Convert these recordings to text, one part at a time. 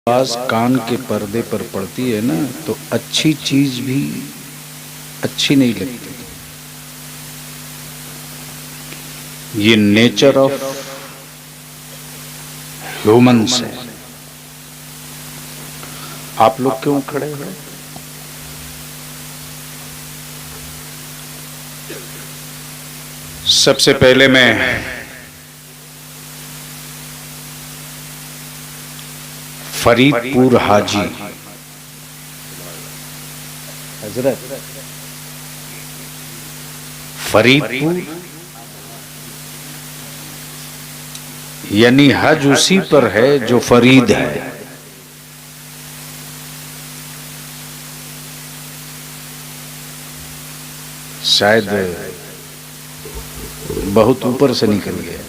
आवाज कान के पर्दे पर पड़ती है ना, तो अच्छी चीज भी अच्छी नहीं लगती। ये नेचर ऑफ ह्यूमंस है। आप लोग क्यों खड़े हैं? सबसे पहले मैं फरीदपुर हाजी हजरत फरीदपुर यानी हज उसी पर है जो फरीद है। शायद बहुत ऊपर से निकल गया।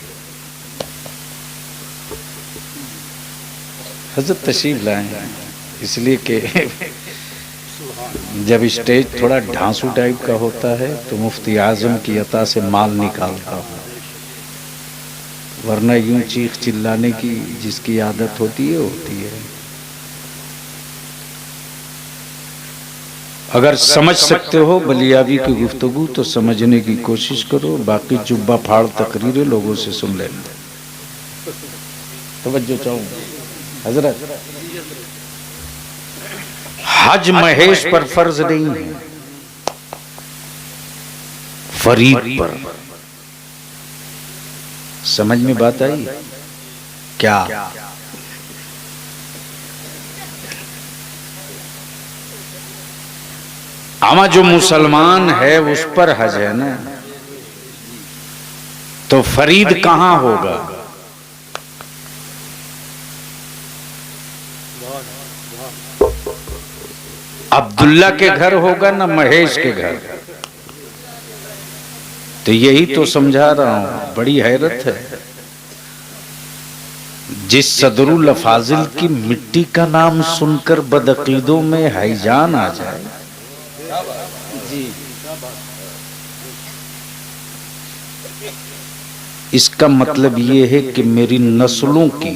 हजरत तशरीफ लाए हैं इसलिए कि जब स्टेज थोड़ा ढांसू टाइप का होता है तो मुफ्ती आजम की अता से माल निकालता हूँ, वरना यूं चीख चिल्लाने की जिसकी आदत होती है। अगर समझ सकते हो बलियाबी की गुफ्तगू तो समझने की कोशिश करो, बाकी जुब्बा फाड़ तकरीरें लोगों से सुन लेना। तवज्जो चाहूंगा हजरत, हज महेश पर फर्ज नहीं है, फरीद पर। समझ में बात आई क्या? आमा जो मुसलमान है उस पर हज है ना, तो फरीद कहां होगा? अब्दुल्ला के घर होगा ना महेश के घर? तो यही तो समझा रहा हूं, बड़ी हैरत है। जिस सदरुल फाजिल की मिट्टी का नाम सुनकर बदअकीदों में हैजान आ जाए, इसका मतलब ये है कि मेरी नस्लों की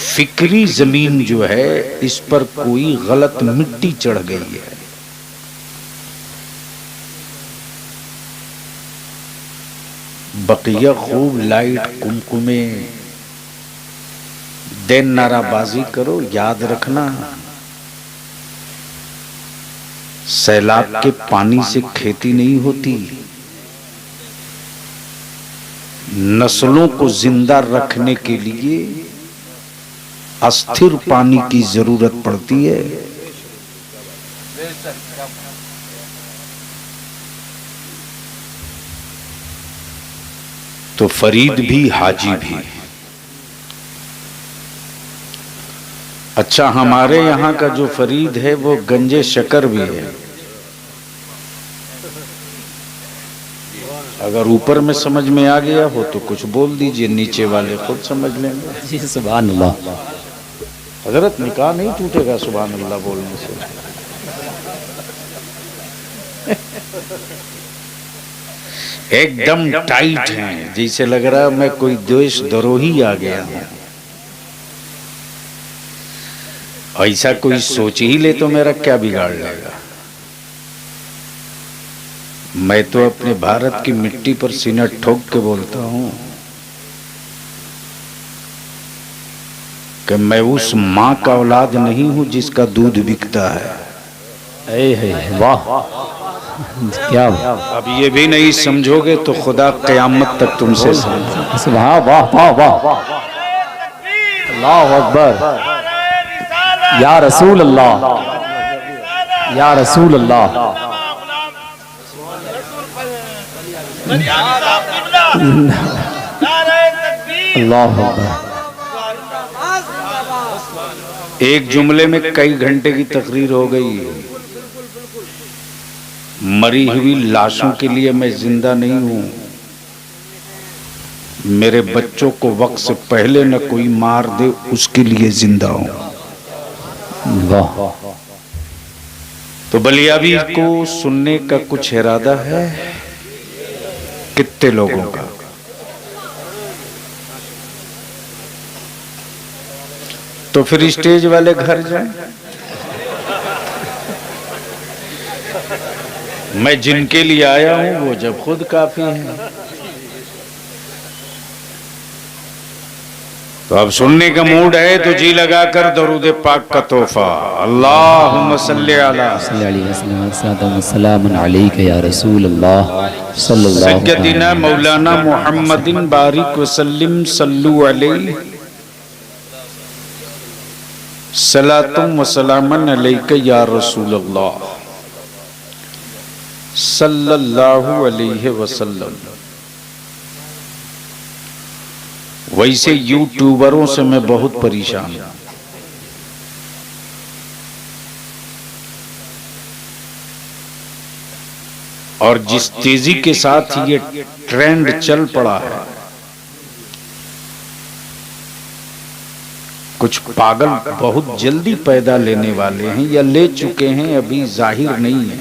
फिक्री जमीन जो है इस पर कोई गलत मिट्टी चढ़ गई है। बकिया खूब लाइट कुमकुमे दिन नाराबाजी करो, याद रखना सैलाब के पानी से खेती नहीं होती। नस्लों को जिंदा रखने के लिए अस्थिर पानी की जरूरत पड़ती है। तो फरीद भी हाजी भी। अच्छा, हमारे यहाँ का जो फरीद है वो गंजे शकर भी है। अगर ऊपर में समझ में आ गया हो तो कुछ बोल दीजिए, नीचे वाले खुद समझ लेंगे। जी सुभान अल्लाह। हजरत निकाह नहीं टूटेगा सुभान अल्लाह बोलने से। एकदम टाइट हैं, जैसे लग रहा है मैं कोई देश द्रोही आ गया हूं। ऐसा कोई सोच ही ले तो मेरा क्या बिगाड़ लेगा। मैं तो अपने भारत की मिट्टी पर सीना ठोक के बोलता हूं कि मैं उस मां का औलाद नहीं हूं जिसका दूध बिकता है। वाह क्या! अब ये भी नहीं समझोगे तो खुदा कयामत तक तुमसे सुभान। वाह वाह वाह, अल्लाह अकबर, या रसूल अल्लाह, या रसूल अल्लाह। अल्लाह अकबर। एक जुमले में कई घंटे की तकरीर हो गई। मरी हुई लाशों के लिए मैं जिंदा नहीं हूं। मेरे बच्चों को वक्त से पहले न कोई मार दे उसके लिए जिंदा हूं। वाह। तो बलियाबी को सुनने का कुछ इरादा है? कितने लोगों का? तो फिर स्टेज वाले घर जाएं। मैं जिनके लिए आया हूं वो जब खुद काफी है। तो अब सुनने का मूड है तो जी लगाकर दरूद पाक का तोहफा। अल्लाहुम्मा सल्ली अला सलामुन अलैका या रसूल अल्लाह सल्लल्लाहु सय्यदिना मौलाना मुहम्मदिन बारिक वसल्लिम सल्लु अलैहि सलातुम व सलामन अलैका या रसूल अल्लाह सल्लल्लाहु अलैहि वसल्लम। वैसे यूट्यूबरों से मैं बहुत परेशान हूं। और जिस तेजी के साथ ये ट्रेंड चल पड़ा है, कुछ पागल बहुत जल्दी पैदा लेने वाले हैं या ले चुके हैं, अभी जाहिर नहीं है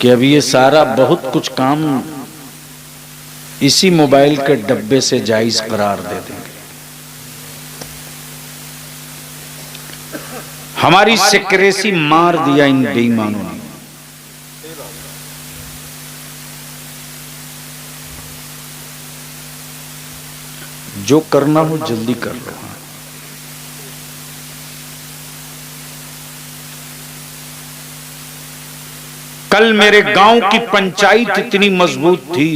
कि अभी ये सारा बहुत कुछ काम इसी मोबाइल के डब्बे से जायज करार दे देंगे। हमारी सिक्रेसी मार दिया इन बेईमानों ने। जो करना हो जल्दी कर लो। कल मेरे गांव की पंचायत इतनी मजबूत थी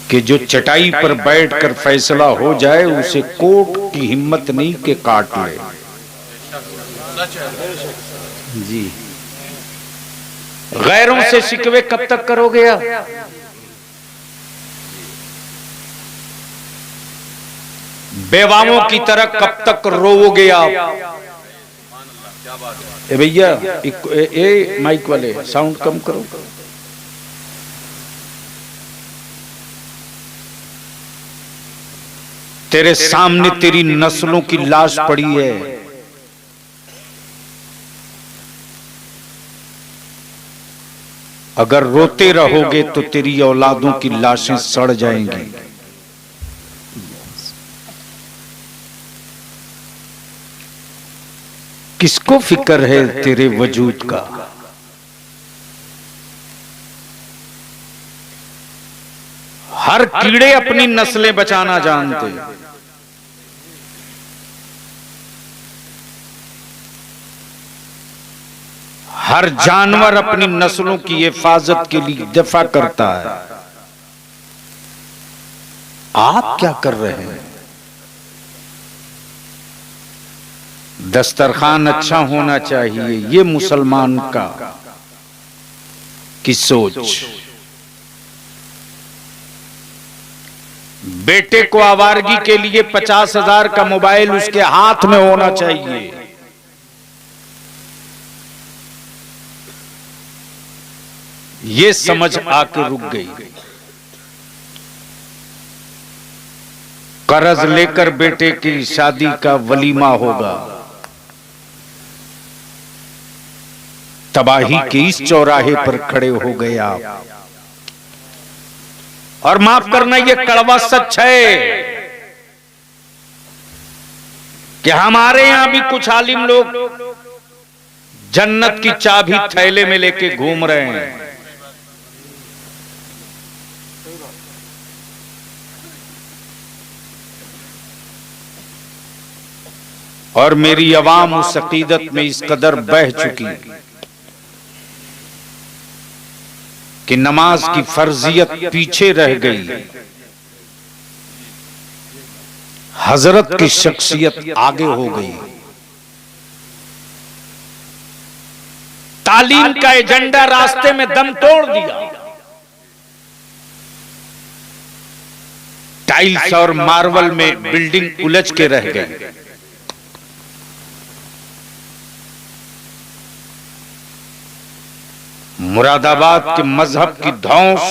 कि जो चटाई पर बैठकर फैसला हो जाए उसे कोर्ट की हिम्मत नहीं कि काट ले। जी, गैरों से शिकवे कब तक करोगे आप? बेवाओं की तरह कब तक रोओगे आप? ए भैया, ए माइक वाले साउंड कम करो। तेरे सामने तेरी नस्लों की लाश पड़ी है। अगर रोते रहोगे तो तेरी औलादों की लाशें सड़ जाएंगी। किसको फिक्र है तेरे वजूद का? हर कीड़े अपनी नस्लें बचाना जानते। हर जानवर अपनी नस्लों की हिफाजत के लिए दफा करता है। आप क्या कर रहे हैं? दस्तरखान अच्छा होना चाहिए, ये मुसलमान का की सोच। बेटे को आवारगी के लिए 50,000 का मोबाइल उसके हाथ में होना चाहिए। ये समझ आके रुक गई। कर्ज लेकर बेटे की शादी का वलीमा होगा। तबाही के इस चौराहे पर खड़े हो गए आप। और माफ करना, ये कड़वा सच है कि हमारे यहां भी कुछ आलिम लोग जन्नत की चाबी थैले में लेके घूम रहे हैं। और मेरी अवाम उस अकीदत में इस कदर बह चुकी कि नमाज की फर्जियत पीछे रह गई, हजरत की शख्सियत आगे हो गई। तालीम का एजेंडा रास्ते में दम तोड़ दिया। टाइल्स और मार्बल में बिल्डिंग उलझ के रह गई। मुरादाबाद के मजहब की धौंस,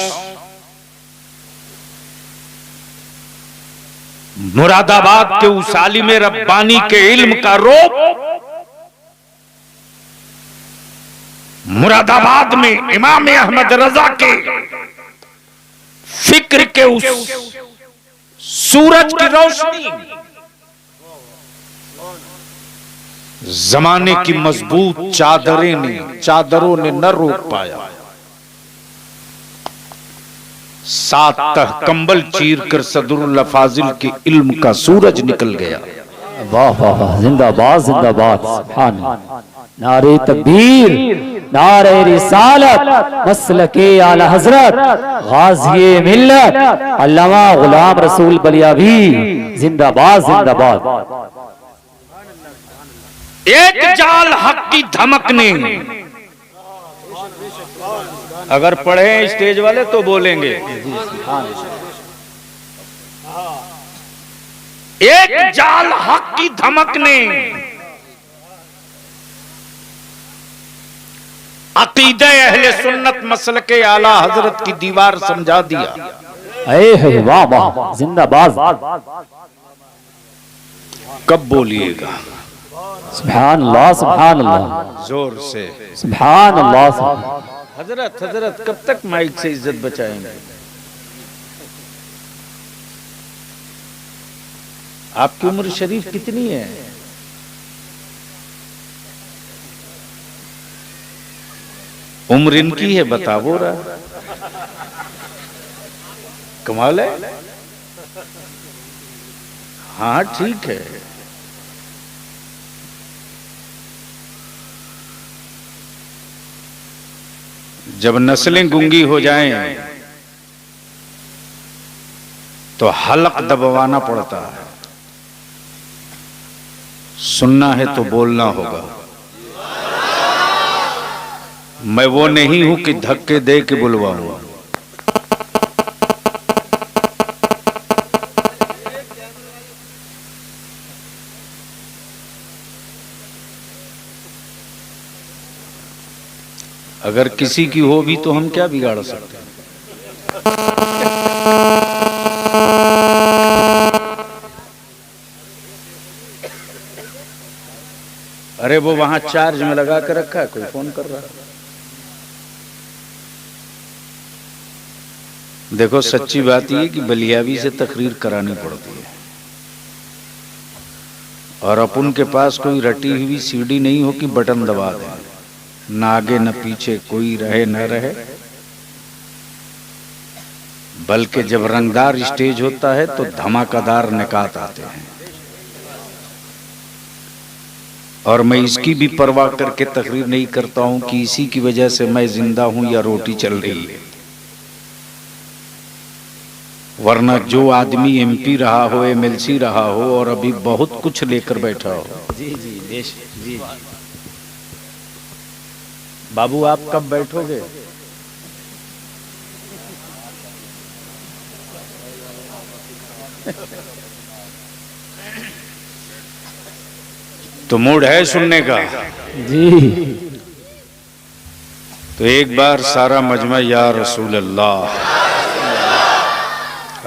मुरादाबाद के उस आलिम रब्बानी के इल्म का रोब, मुरादाबाद में इमाम अहमद रजा के फिक्र के उस सूरज की रोशनी जमाने की मजबूत चादरों ने न रोक पाया। 7 तह कंबल चीर कर सदरुल अफाजिल के इल्म का सूरज निकल गया। वाह वाह वाह, जिंदाबाद जिंदाबाद, सुभान अल्लाह। नारे तकबीर, नारे रिसालत, मसलके आला हजरत, गाज़िए मिल्लत अल्लामा गुलाम रसूल बलियावी, जिंदाबाद जिंदाबाद। एक जाल हक की धमक ने, अगर पढ़े स्टेज वाले तो बोलेंगे, एक जाल हक की धमक ने अकीदे अहले सुन्नत मसलके आला हजरत की दीवार समझा दिया। अरे वाह वाह, जिंदाबाद। कब बोलिएगा? सुभान अल्लाह सुभान अल्लाह, जोर से सुभान अल्लाह। हजरत हजरत कब तक माइक से इज्जत बचाएंगे? आपकी उम्र शरीफ कितनी है? उम्र इनकी है, बता वो रहा। कमाल है। हाँ ठीक है। जब नस्लें गूंगी हो जाएं तो हलक दबवाना पड़ता है। सुनना है तो बोलना होगा। मैं वो नहीं हूं कि धक्के दे के बुलवाऊं। अगर किसी की हो भी तो हम क्या बिगाड़ सकते हैं? अरे वो वहां चार्ज में लगा कर रखा है, कोई फोन कर रहा है। देखो सच्ची बात ये कि बलियावी से तकरीर करानी पड़ती है और अपन के पास कोई रटी हुई सीडी नहीं हो कि बटन दबा दें, न आगे न पीछे कोई रहे न रहे। बल्कि जब रंगदार स्टेज होता है तो धमाकेदार निकात आते हैं और मैं इसकी भी परवाह करके तकरीर नहीं करता हूं कि इसी की वजह से मैं जिंदा हूं या रोटी चल रही है। वरना जो आदमी एमपी रहा हो, एमएलसी रहा हो और अभी बहुत कुछ लेकर बैठा हो। जी जी देश जी। बाबू आप कब बैठोगे? तो मूड है सुनने का? जी। तो एक बार सारा मजमा या रसूल अल्लाह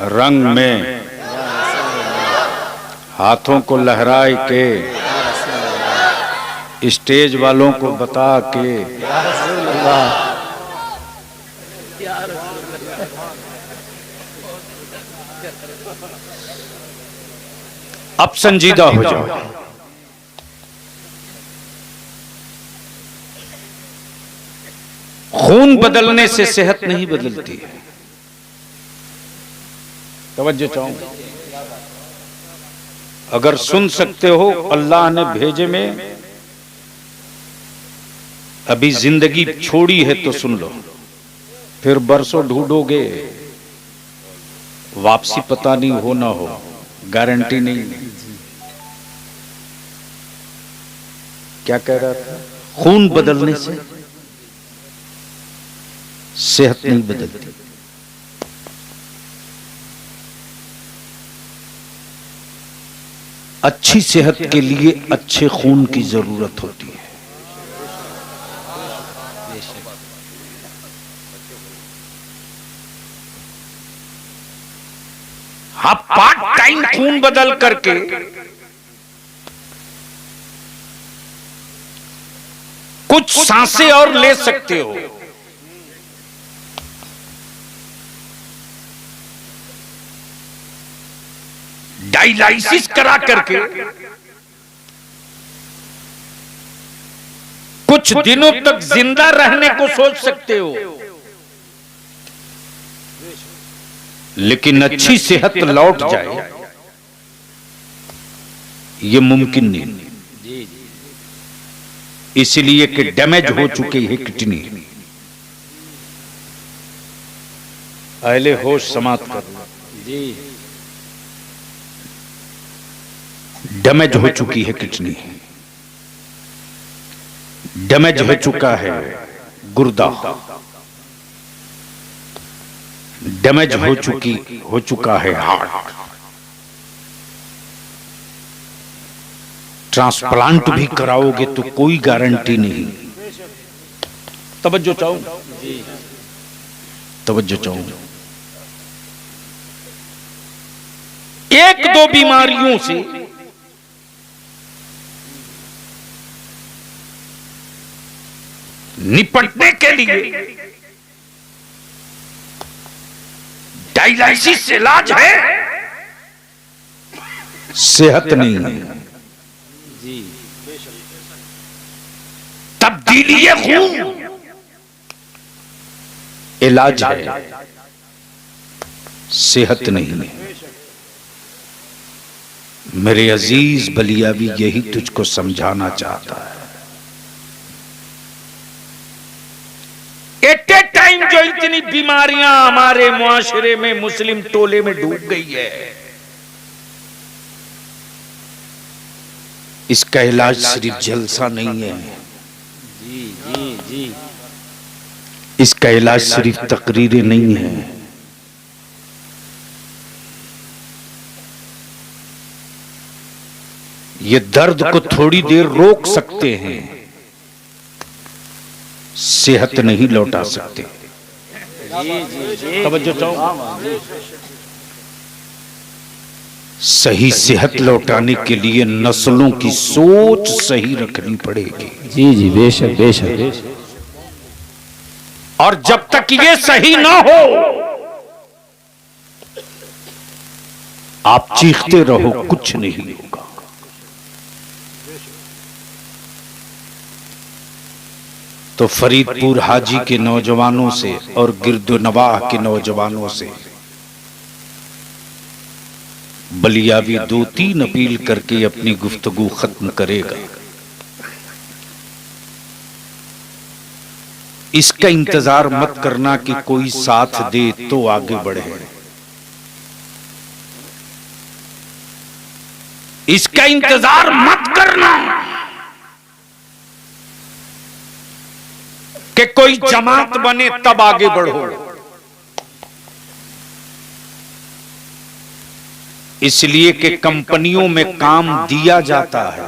रंग में हाथों को लहराए के स्टेज वालों को बता के अब संजीदा हो जाओ। खून बदलने से सेहत नहीं बदलती है। तवज्जो चाहूं, अगर सुन सकते हो अल्लाह ने भेजे में अभी जिंदगी छोड़ी है तो सुन लो, फिर बरसों ढूंढोगे वापसी पता नहीं हो ना हो, गारंटी नहीं। क्या कह रहा था? खून बदलने से सेहत नहीं बदलती। अच्छी सेहत के लिए अच्छे खून की जरूरत होती है। आप पार्ट टाइम खून बदल करके कुछ सांसें और ले सकते हो, डायलिसिस करा करके कुछ दिनों तक जिंदा रहने को सोच सकते हो, लेकिन अच्छी सेहत लौट जाए ये मुमकिन नहीं। इसलिए कि डैमेज हो चुकी है किडनी। अहले होश समाप्त कर जी। डैमेज हो चुकी है किडनी, डैमेज हो चुका है गुर्दा, डैमेज हो चुका है हार्ट। ट्रांसप्लांट भी कराओगे तो कोई गारंटी नहीं। तवज्जो चाहूं, तवज्जो चाहूं। एक दो बीमारियों से निपटने के लिए डायलिसिस से इलाज है, सेहत नहीं है। तब्दीली खून इलाज है, सेहत नहीं है। मेरे अजीज बलियावी यही तुझको समझाना चाहता है। एट ए टाइम जो इतनी बीमारियां हमारे मुआशरे में, मुस्लिम टोले में डूब गई है, इसका इलाज सिर्फ जलसा नहीं है। जी जी जी। इसका इलाज सिर्फ तकरीरें नहीं है। ये दर्द को थोड़ी देर रोक सकते हैं, सेहत नहीं लौटा सकते। तवज्जो चाहो। सही सेहत लौटाने के लिए नस्लों की सोच सही रखनी पड़ेगी। जी जी, बेशक बेशक। और जब तक ये सही ना हो, आप चीखते रहो, कुछ नहीं होगा। तो फरीदपुर हाजी के नौजवानों से और गिरदोनवाह के नौजवानों से बलियावी 2-3 अपील करके अपनी गुफ्तगू खत्म करेगा। इसका इंतजार मत करना कि कोई साथ दे तो आगे बढ़े। इसका इंतजार मत करना कि कोई जमात बने तब आगे बढ़ो। इसलिए कि कंपनियों में काम दिया जाता है,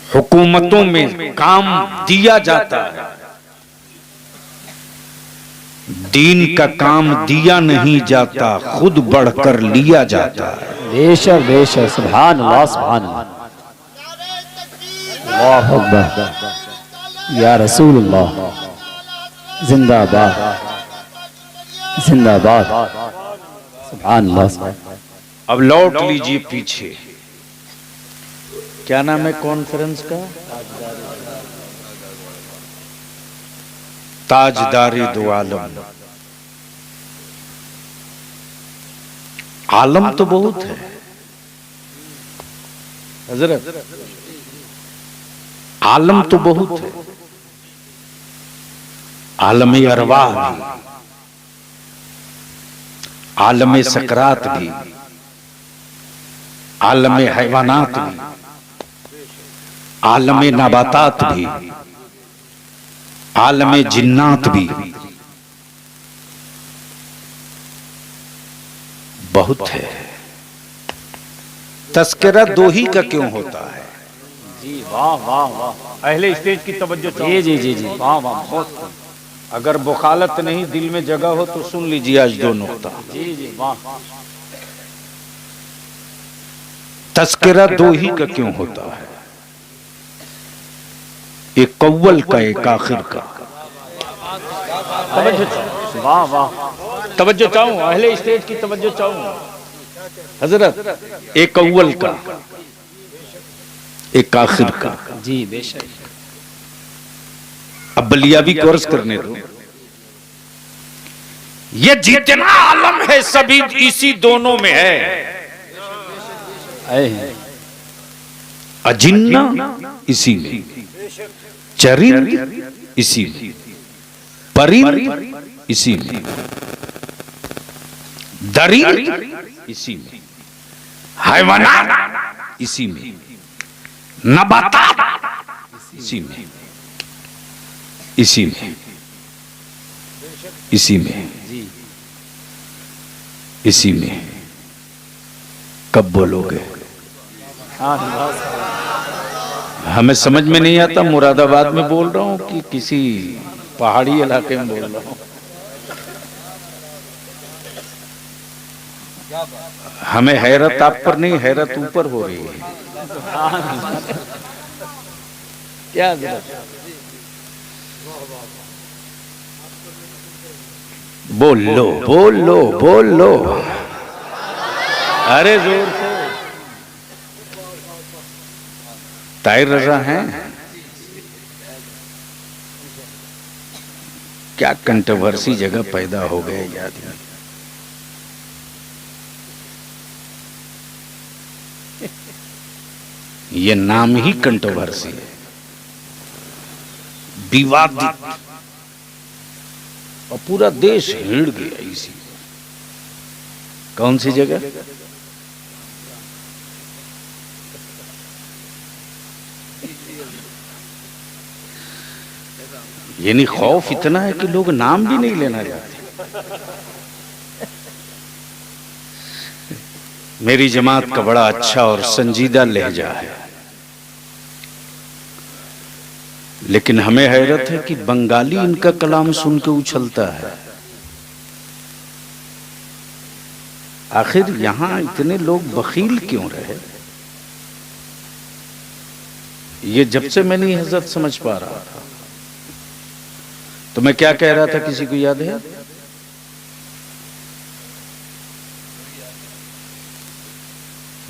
हुकूमतों में काम दिया जाता है, दीन का काम दिया नहीं जाता, खुद बढ़कर लिया जाता है। बेशक बेशक, सुभान अल्लाह सुभान अल्लाह, अल्लाहु अकबर, या रसूलुल्लाह, जिंदाबाद जिंदाबाद, सुभान अल्लाह। अब लौट लीजिए पीछे। क्या नाम है कॉन्फ्रेंस का? ताजदारे दो आलम। आलम तो बहुत है हजरत, आलम तो बहुत है। आलम अरवाह भी, आलम सकरात भी, आलम हैवानात भी, आलम नबातात भी, आलम जिन्नात भी, बहुत है। तस्करा दो ही का क्यों होता है? जी वाह वाह वाह, अहले स्टेज की तवज्जो चाहिए। जी जी जी, वाह वाह, बहुत। अगर बुखालत नहीं दिल में जगह हो तो सुन लीजिए आज दो नुक्ता। जी जी वाह। तस्करा दो ही का क्यों होता है? एक अव्वल का, एक आखिर का। वाह वाह, तवज्जो चाहूं, अहले स्टेज की तवज्जो चाहूं हजरत। एक अव्वल का, एक आखिर का। जी बेशक। अब बलियाबी कोर्स करने दो। ये जितना आलम है सभी इसी दोनों में है। अजिन्ना इसी में, चरिंद इसी में, परिंद इसी में, दरिंद इसी में, हैवानात इसी में, नबातात इसी में, इसी में, इसी में, इसी में। कब बोलोगे? हमें समझ में नहीं आता मुरादाबाद में बोल रहा हूं कि किसी पहाड़ी इलाके में बोल रहा हूं। हमें हैरत आप पर नहीं, हैरत ऊपर हो रही है। क्या बोल लो, बोल लो, बोल लो, अरे जोर से। ताहिर रजा हैं? क्या कंट्रोवर्सी जगह पैदा हो गए याद में। ये नाम ही कंट्रोवर्सी है, विवादित, और पूरा देश हिड़ गया इसी। कौन सी जगह? यानी खौफ इतना है कि लोग नाम भी नहीं लेना चाहते। मेरी जमात का बड़ा अच्छा और संजीदा लहजा है, लेकिन हमें हैरत है कि बंगाली इनका कलाम सुन के उछलता है। आखिर यहां इतने लोग बखील क्यों रहे? ये जब से मैं नहीं हजरत समझ पा रहा था। तो मैं क्या कह रहा था, किसी को याद है?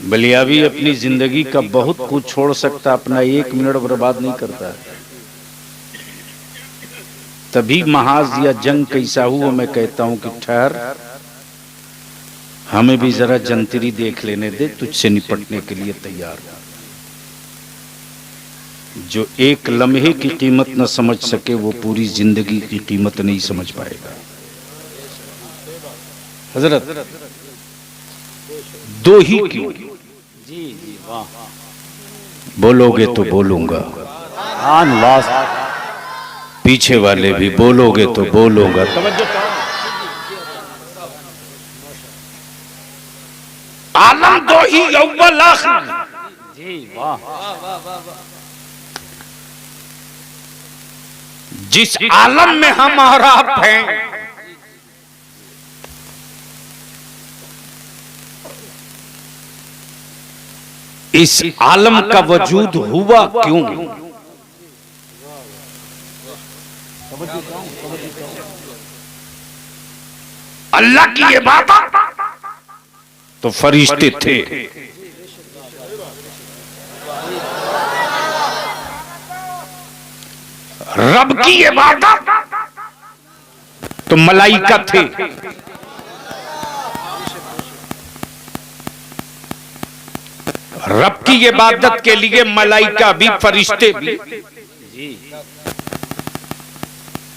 बलियाबी अपनी जिंदगी का बहुत कुछ छोड़ सकता, अपना 1 मिनट बर्बाद नहीं करता है। तभी महाज या जंग कैसा हुआ मैं कहता हूं कि ठहर, हमें भी जरा जंतरी देख लेने दे, तुझसे निपटने के लिए तैयार। जो एक लम्हे की कीमत न समझ सके वो पूरी जिंदगी की कीमत नहीं समझ पाएगा। हजरत दो ही क्यों? जी जी वाह। बोलोगे तो बोलूंगा, पीछे वाले भी बोलोगे तो बोलूंगा। आलम दो ही अव्वल आखिर। जी वाह। जिस आलम में हम और आप हैं, इस आलम का वजूद हुआ क्यों? अल्लाह की इबादत तो फरिश्ते थे, रब की इबादत तो मलाइका थे, रब की इबादत के लिए मलाइका भी, फरिश्ते भी,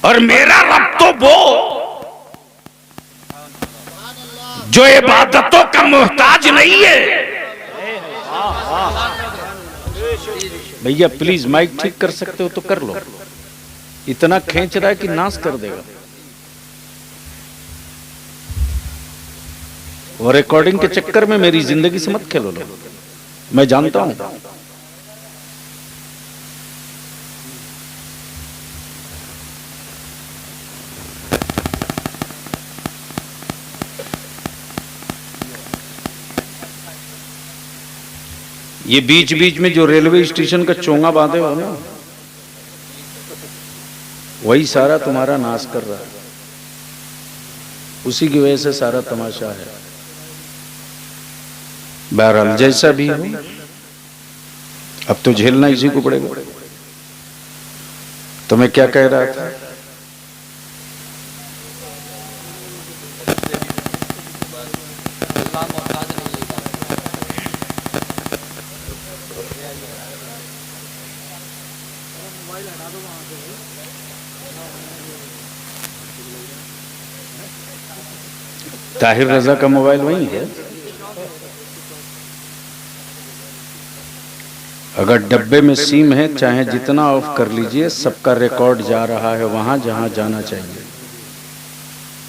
और मेरा रब तो वो जो इबादतों का मोहताज नहीं है। भैया प्लीज माइक ठीक कर सकते हो तो कर लो, इतना खींच रहा है कि नाश कर देगा। और रिकॉर्डिंग के चक्कर में मेरी जिंदगी से मत खेलो लो, मैं जानता हूं। ये बीच बीच में जो रेलवे स्टेशन का चोंगा बांधे हो ना, वही सारा तुम्हारा नाश कर रहा है। उसी की वजह से सारा तमाशा है। बहरहाल जैसा भी हो, अब तो झेलना इसी को पड़ेगा। तो मैं क्या कह रहा था? ताहिर रजा का मोबाइल वही है। अगर डब्बे में सिम है, चाहे जितना ऑफ कर लीजिए, सबका रिकॉर्ड जा रहा है वहां जहां जाना चाहिए।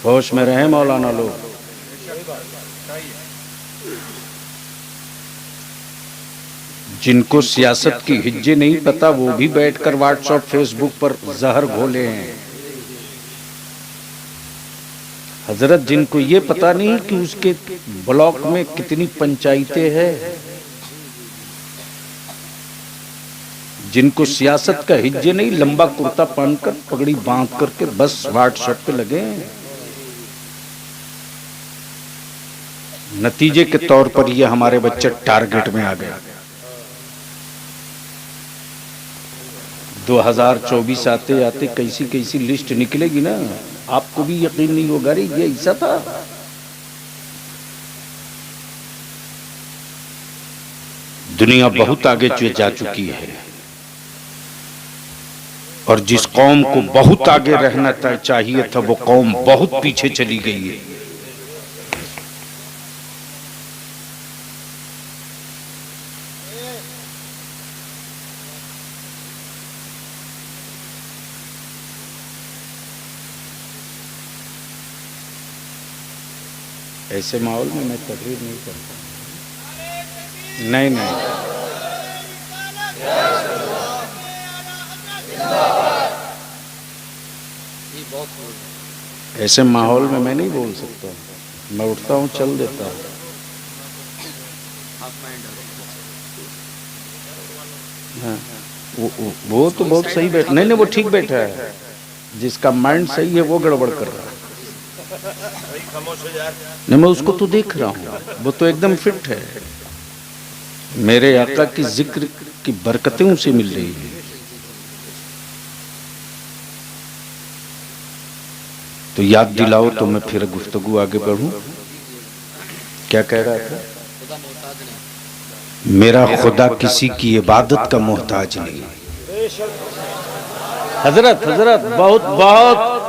होश में रहे मौलाना लोग। जिनको सियासत की हिज्जे नहीं पता, वो भी बैठकर व्हाट्सएप फेसबुक पर जहर घोले हैं। हजरत, जिनको ये पता नहीं कि उसके ब्लॉक में कितनी पंचायतें हैं, जिनको सियासत का हिज्जे नहीं, लंबा कुर्ता पहनकर पगड़ी बांध करके बस व्हाट्सएप पे लगे हैं। नतीजे के तौर पर ये हमारे बच्चे टारगेट में आ गए। 2024 आते आते कैसी कैसी लिस्ट निकलेगी ना, आपको भी यकीन नहीं होगा। रे ये ऐसा था। दुनिया बहुत आगे जा चुकी है, और जिस कौम को बहुत आगे रहना चाहिए था, वो कौम बहुत पीछे चली गई है। ऐसे माहौल में मैं तकरीर नहीं करता। नहीं नहीं, ऐसे माहौल में मैं नहीं बोल सकता। मैं उठता हूँ, चल देता हूँ। हाँ, वो तो बहुत सही बैठा। नहीं नहीं, वो ठीक बैठा है। जिसका माइंड सही है वो गड़बड़ कर रहा है। नहीं, मैं उसको तो देख रहा हूँ, वो तो एकदम फिट है। मेरे आका की जिक्र की बरकतें उसे मिल रही है। तो याद दिलाओ तो मैं फिर गुफ्तगू आगे बढ़ूं। क्या कह रहा था? मेरा खुदा किसी की इबादत का मोहताज नहीं। हजरत बहुत बहुत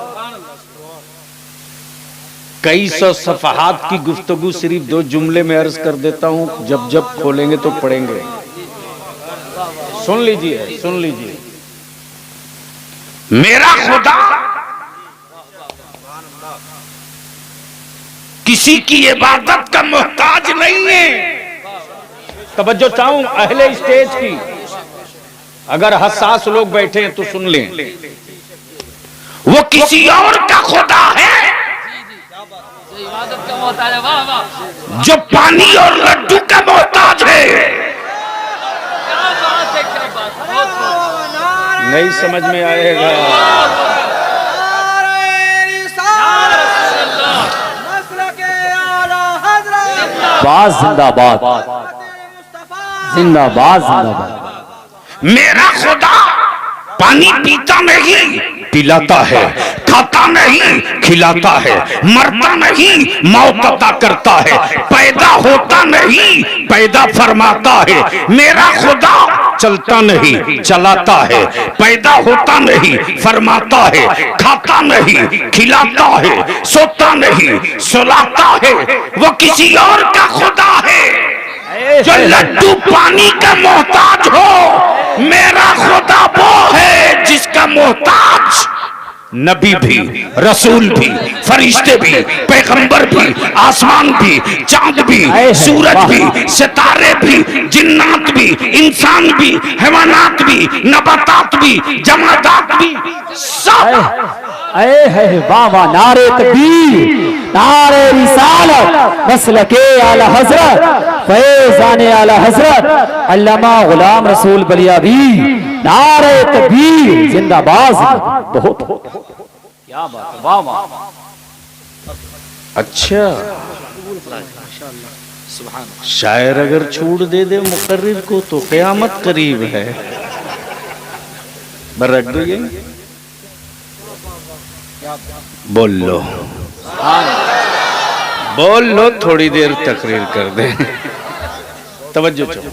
कई सौ सफहात की गुफ्तगू सिर्फ 2 जुमले में अर्ज कर देता हूं। जब जब खोलेंगे तो पढ़ेंगे। सुन लीजिए, सुन लीजिए। मेरा खुदा किसी की इबादत का मोहताज नहीं है। तवज्जो चाहूं अहले स्टेज की। अगर हसास लोग बैठे हैं तो सुन लें। वो किसी और का खुदा है जो पानी और लड्डू का मोहताज है। नहीं समझ में आएगा। जिंदाबाद जिंदाबाद जिंदाबाद। मेरा खुदा पानी पीता नहीं, पिलाता है। खाता नहीं, खिलाता है। मरता नहीं, मौत अता करता है। पैदा होता नहीं, पैदा फरमाता है। मेरा खुदा चलता नहीं, चलाता है। पैदा होता नहीं, फरमाता है। खाता नहीं, खिलाता है। सोता नहीं, सुलाता है। वो किसी और का खुदा है जो लड्डू पानी का मोहताज हो। मेरा खुदा वो है जिसका मोहताज नबी भी, रसूल भी, फरिश्ते भी, पैगंबर भी, आसमान भी, चांद भी, सूरज भी, सितारे भी, जिन्नात भी, इंसान भी, हैवानात भी, नबातात भी, जमादात भी, सब। वाह वाह, नारे तकबीर, नारे रिसालत, मसलके आला हजरत, फैज़ाने आला हजरत अल्लामा गुलाम रसूल बलियावी। नारे तकबीर, जिंदाबाद। बहुत क्या बात है, वाह वाह। अच्छा, शायर अगर छूट दे दे मुकर्रिर को तो क़यामत करीब है। रख दो ये, बोल लो बोल लो, थोड़ी देर तकरीर कर दे। तवज्जो चाहो।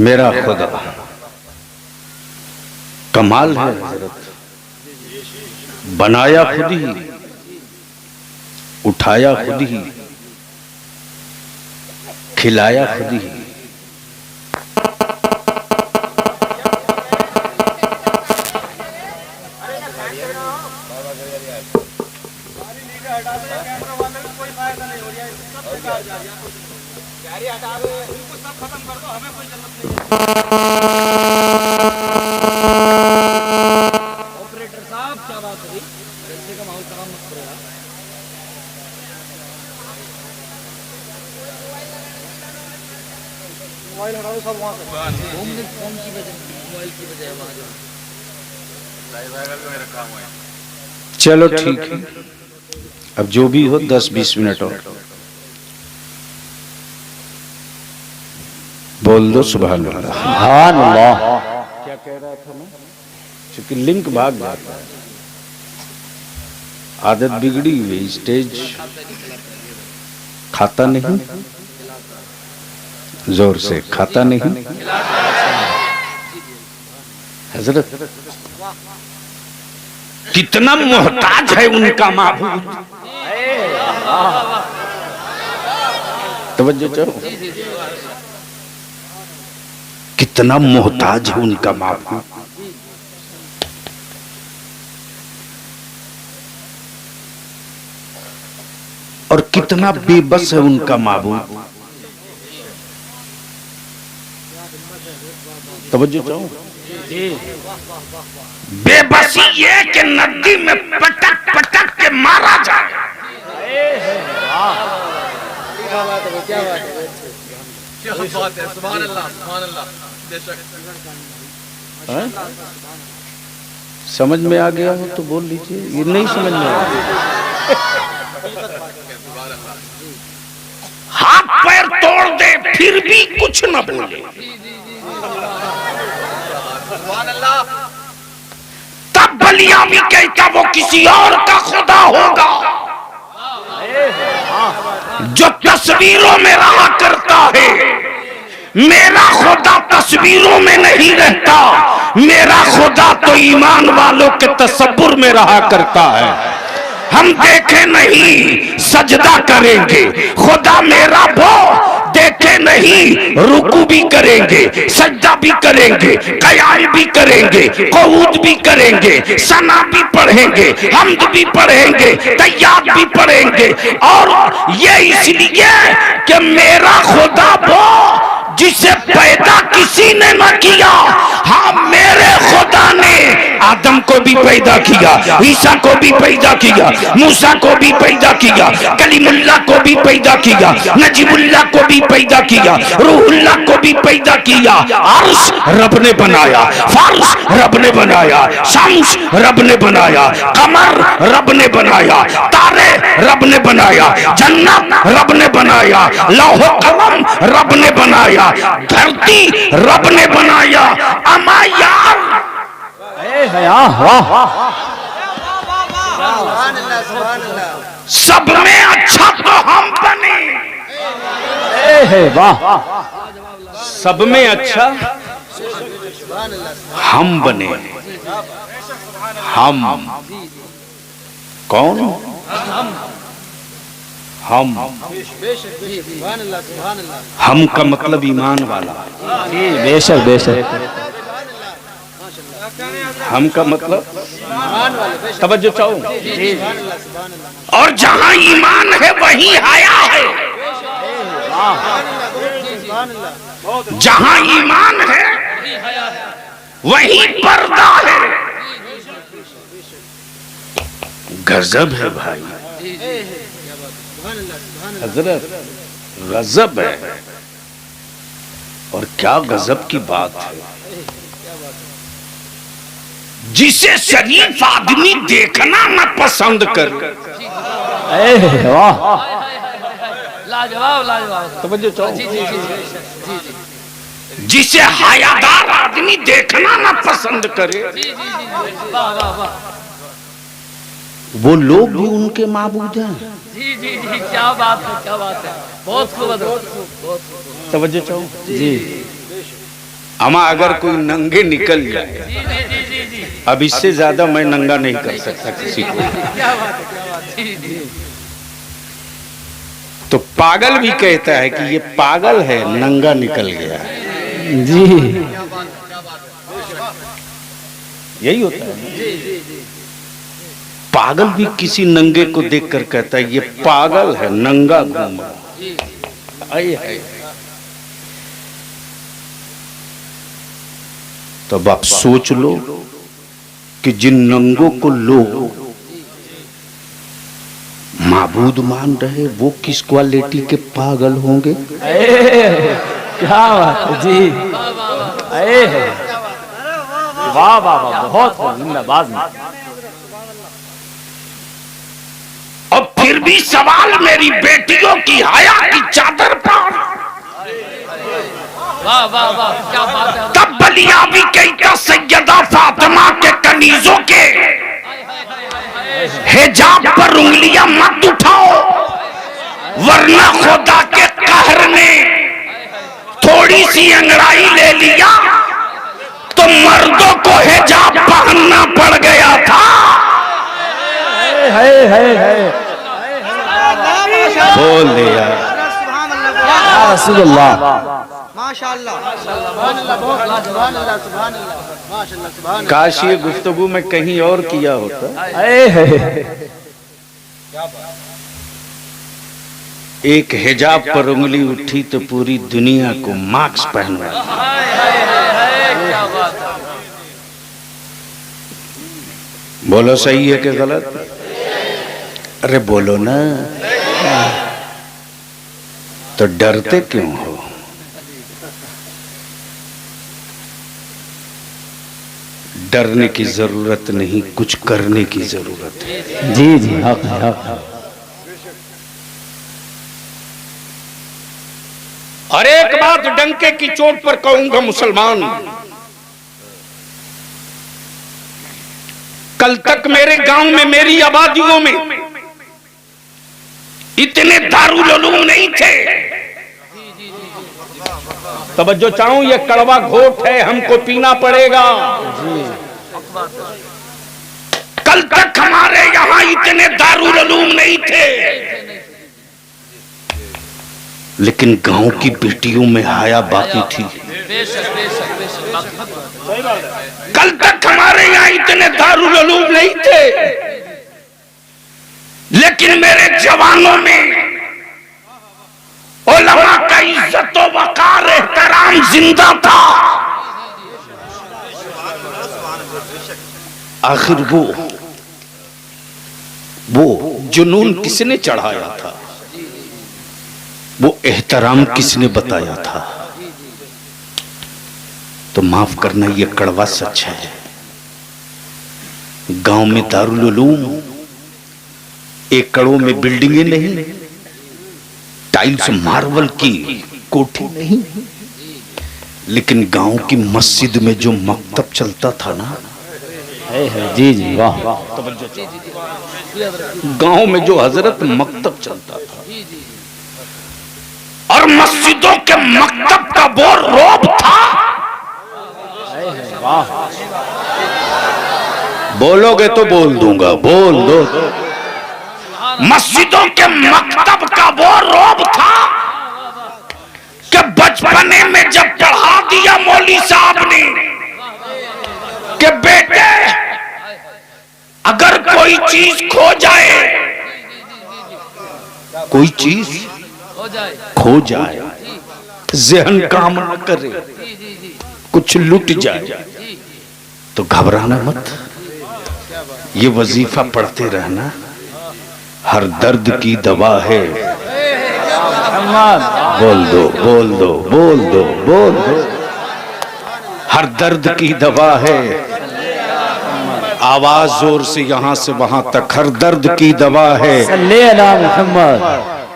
मेरा खुदा कमाल है हजरत, बनाया खुद ही, उठाया खुद ही, खिलाया खुद ही। चलो ठीक है, अब जो भी हो 10-20 मिनट और बोल दो सुभान अल्लाह। सुभान अल्लाह। क्या कह रहा था मैं? क्योंकि लिंक भाग जाता है, आदत बिगड़ी हुई, स्टेज खाता नहीं, जोर से खाता नहीं। हजरत कितना मोहताज है उनका माबूद। तवज्जो चाहो। कितना मोहताज है उनका माबूद। और कितना बेबस है उनका माबूद। तवज्जो चाहो। बेबसी ये कि नदी में पटक पटक के मारा जाए। समझ में आ गया हो तो बोल लीजिए, ये नहीं समझ में आ गया हाथ पैर तोड़ दे फिर भी कुछ न बोले, तब बलिया भी कहता वो किसी और का खुदा होगा। जो तस्वीरों में रहा करता है, मेरा खुदा तस्वीरों में नहीं रहता, मेरा खुदा तो ईमान वालों के तसव्वुर में रहा करता है। हम देखे नहीं सजदा करेंगे, खुदा मेरा वो देखे नहीं रुकू भी करेंगे, सजदा भी करेंगे, क़याम भी करेंगे, क़ुऊद भी करेंगे, सना भी पढ़ेंगे, हम्द भी पढ़ेंगे, तय्यात भी पढ़ेंगे। और ये इसलिए कि मेरा खुदा वो जिसे पैदा किसी ने न किया, हाँ मेरे खुदा ने आदम को भी पैदा किया, ईसा को भी पैदा किया, मूसा को भी पैदा किया, कलीमुल्लाह को भी पैदा किया, नजीबुल्लाह को भी पैदा किया, रूहुल्लाह को भी पैदा किया। अर्श रब ने बनाया, फर्श रब ने बनाया, शम्स रब ने बनाया, कमर रब ने बनाया, तारे रब ने बनाया, जन्नत रब ने बनाया, लौह कलम रब ने बनाया, धरती रब ने बनाया। अमा यार सब में अच्छा तो हम बने, सब में अच्छा हम बने। हम कौन? हम का मतलब ईमान वाला। बेशक बेशक। हम का मतलब तवज्जो चाहो। और जहां ईमान है वहीं हया है, जहां ईमान है वहीं पर्दा है। गजब है भाई, हजरत गजब है। और क्या गजब की बात है, जिसे शरीफ आदमी देखना न पसंद करे, वाह लाजवाब लाजवाब। तवज्जो चाहो। जी जी जी जी जी जिसे हयादार आदमी देखना न पसंद करे, जी जी जी, वाह वाह वाह। वो लोग भी उनके माबूद हैं। जी जी जी, क्या बात है, क्या बात है, बहुत खूब बहुत खूब बहुत खूब। तवज्जो चाहो। जी अमा अगर कोई नंगे निकल जाए, जी जी जी जी जी, अब इससे ज्यादा मैं नंगा नहीं कर सकता किसी को। क्या बात है, क्या बात है। जी जी तो पागल भी कहता है कि ये पागल है, नंगा निकल गया है। जी यही होता है। पागल भी किसी नंगे को देखकर कहता है ये पागल है, नंगा घूम रहा है। तब आप सोच लो कि जिन नंगों को लोग माबूद मान रहे वो किस क्वालिटी के पागल होंगे। क्या बात है जी। वाह वाह वाह, बहुत जिंदाबाद में। और फिर भी सवाल मेरी बेटियों की हया की चादर पर, वाह वाह वाह, क्या बात है। तब बलिया भी कहता सैयदा फातिमा के कनीजों के हिजाब पर उंगलियां मत उठाओ, वरना खुदा के कहर ने थोड़ी सी अंगड़ाई ले लिया तो मर्दों को हिजाब पहनना पड़ गया था। बोल दे यार। या रसूलुल्लाह। काश ये गुफ्तगू में कहीं और किया होता। एक हिजाब पर उंगली उठी तो पूरी दुनिया को मास्क पहनवा। क्या बात है। बोलो सही है कि गलत? अरे बोलो ना। तो डरते क्यों हो? डरने की जरूरत नहीं, कुछ करने की जरूरत है। जी जी, हक है, हक है। और एक बात डंके की चोट पर कहूंगा मुसलमान, कल तक मेरे गांव में, मेरी आबादियों में इतने दारुल उलूम नहीं थे। तवज्जो चाहूं, ये कड़वा घोट है, हमको पीना पड़ेगा। कल तक हमारे यहाँ इतने दारुल उलूम नहीं थे, लेकिन गांव की बेटियों में हया बाकी थी। बेशक बेशक बेशक। कल तक हमारे यहाँ इतने दारुल उलूम नहीं थे, लेकिन मेरे जवानों में उलमा का इज्जत व वकार एहतराम जिंदा था। आखिर वो जुनून किसने चढ़ाया था? वो एहतराम किसने बताया था? तो माफ करना, ये कड़वा सच है। गांव में दारुल उलूम, एकड़ों में बिल्डिंगें नहीं, टाइल्स मार्बल की कोठी नहीं, लेकिन गांव की मस्जिद में जो मकतब चलता था ना, जी जी, वाह वाह। गांव में जो हजरत मकतब चलता था, और मस्जिदों के मकतब का वो रोब था। बोलोगे तो बोल दूंगा, बोल दो। मस्जिदों के मकतब का वो रोब था कि बचपने में जब पढ़ा दिया मौली साहब ने कि बेटे अगर कोई चीज खो जाए, कोई चीज खो जाए, जहन काम न करे, कुछ लुट जाए, तो घबराना मत, ये वजीफा पढ़ते रहना। हर दर्द की दवा है। बोल दो, बोल दो, बोल दो, बोल दो। हर दर्द की दवा है, आवाज जोर से यहां से वहां तक, हर दर्द की दवा है, सल्ले अला मोहम्मद,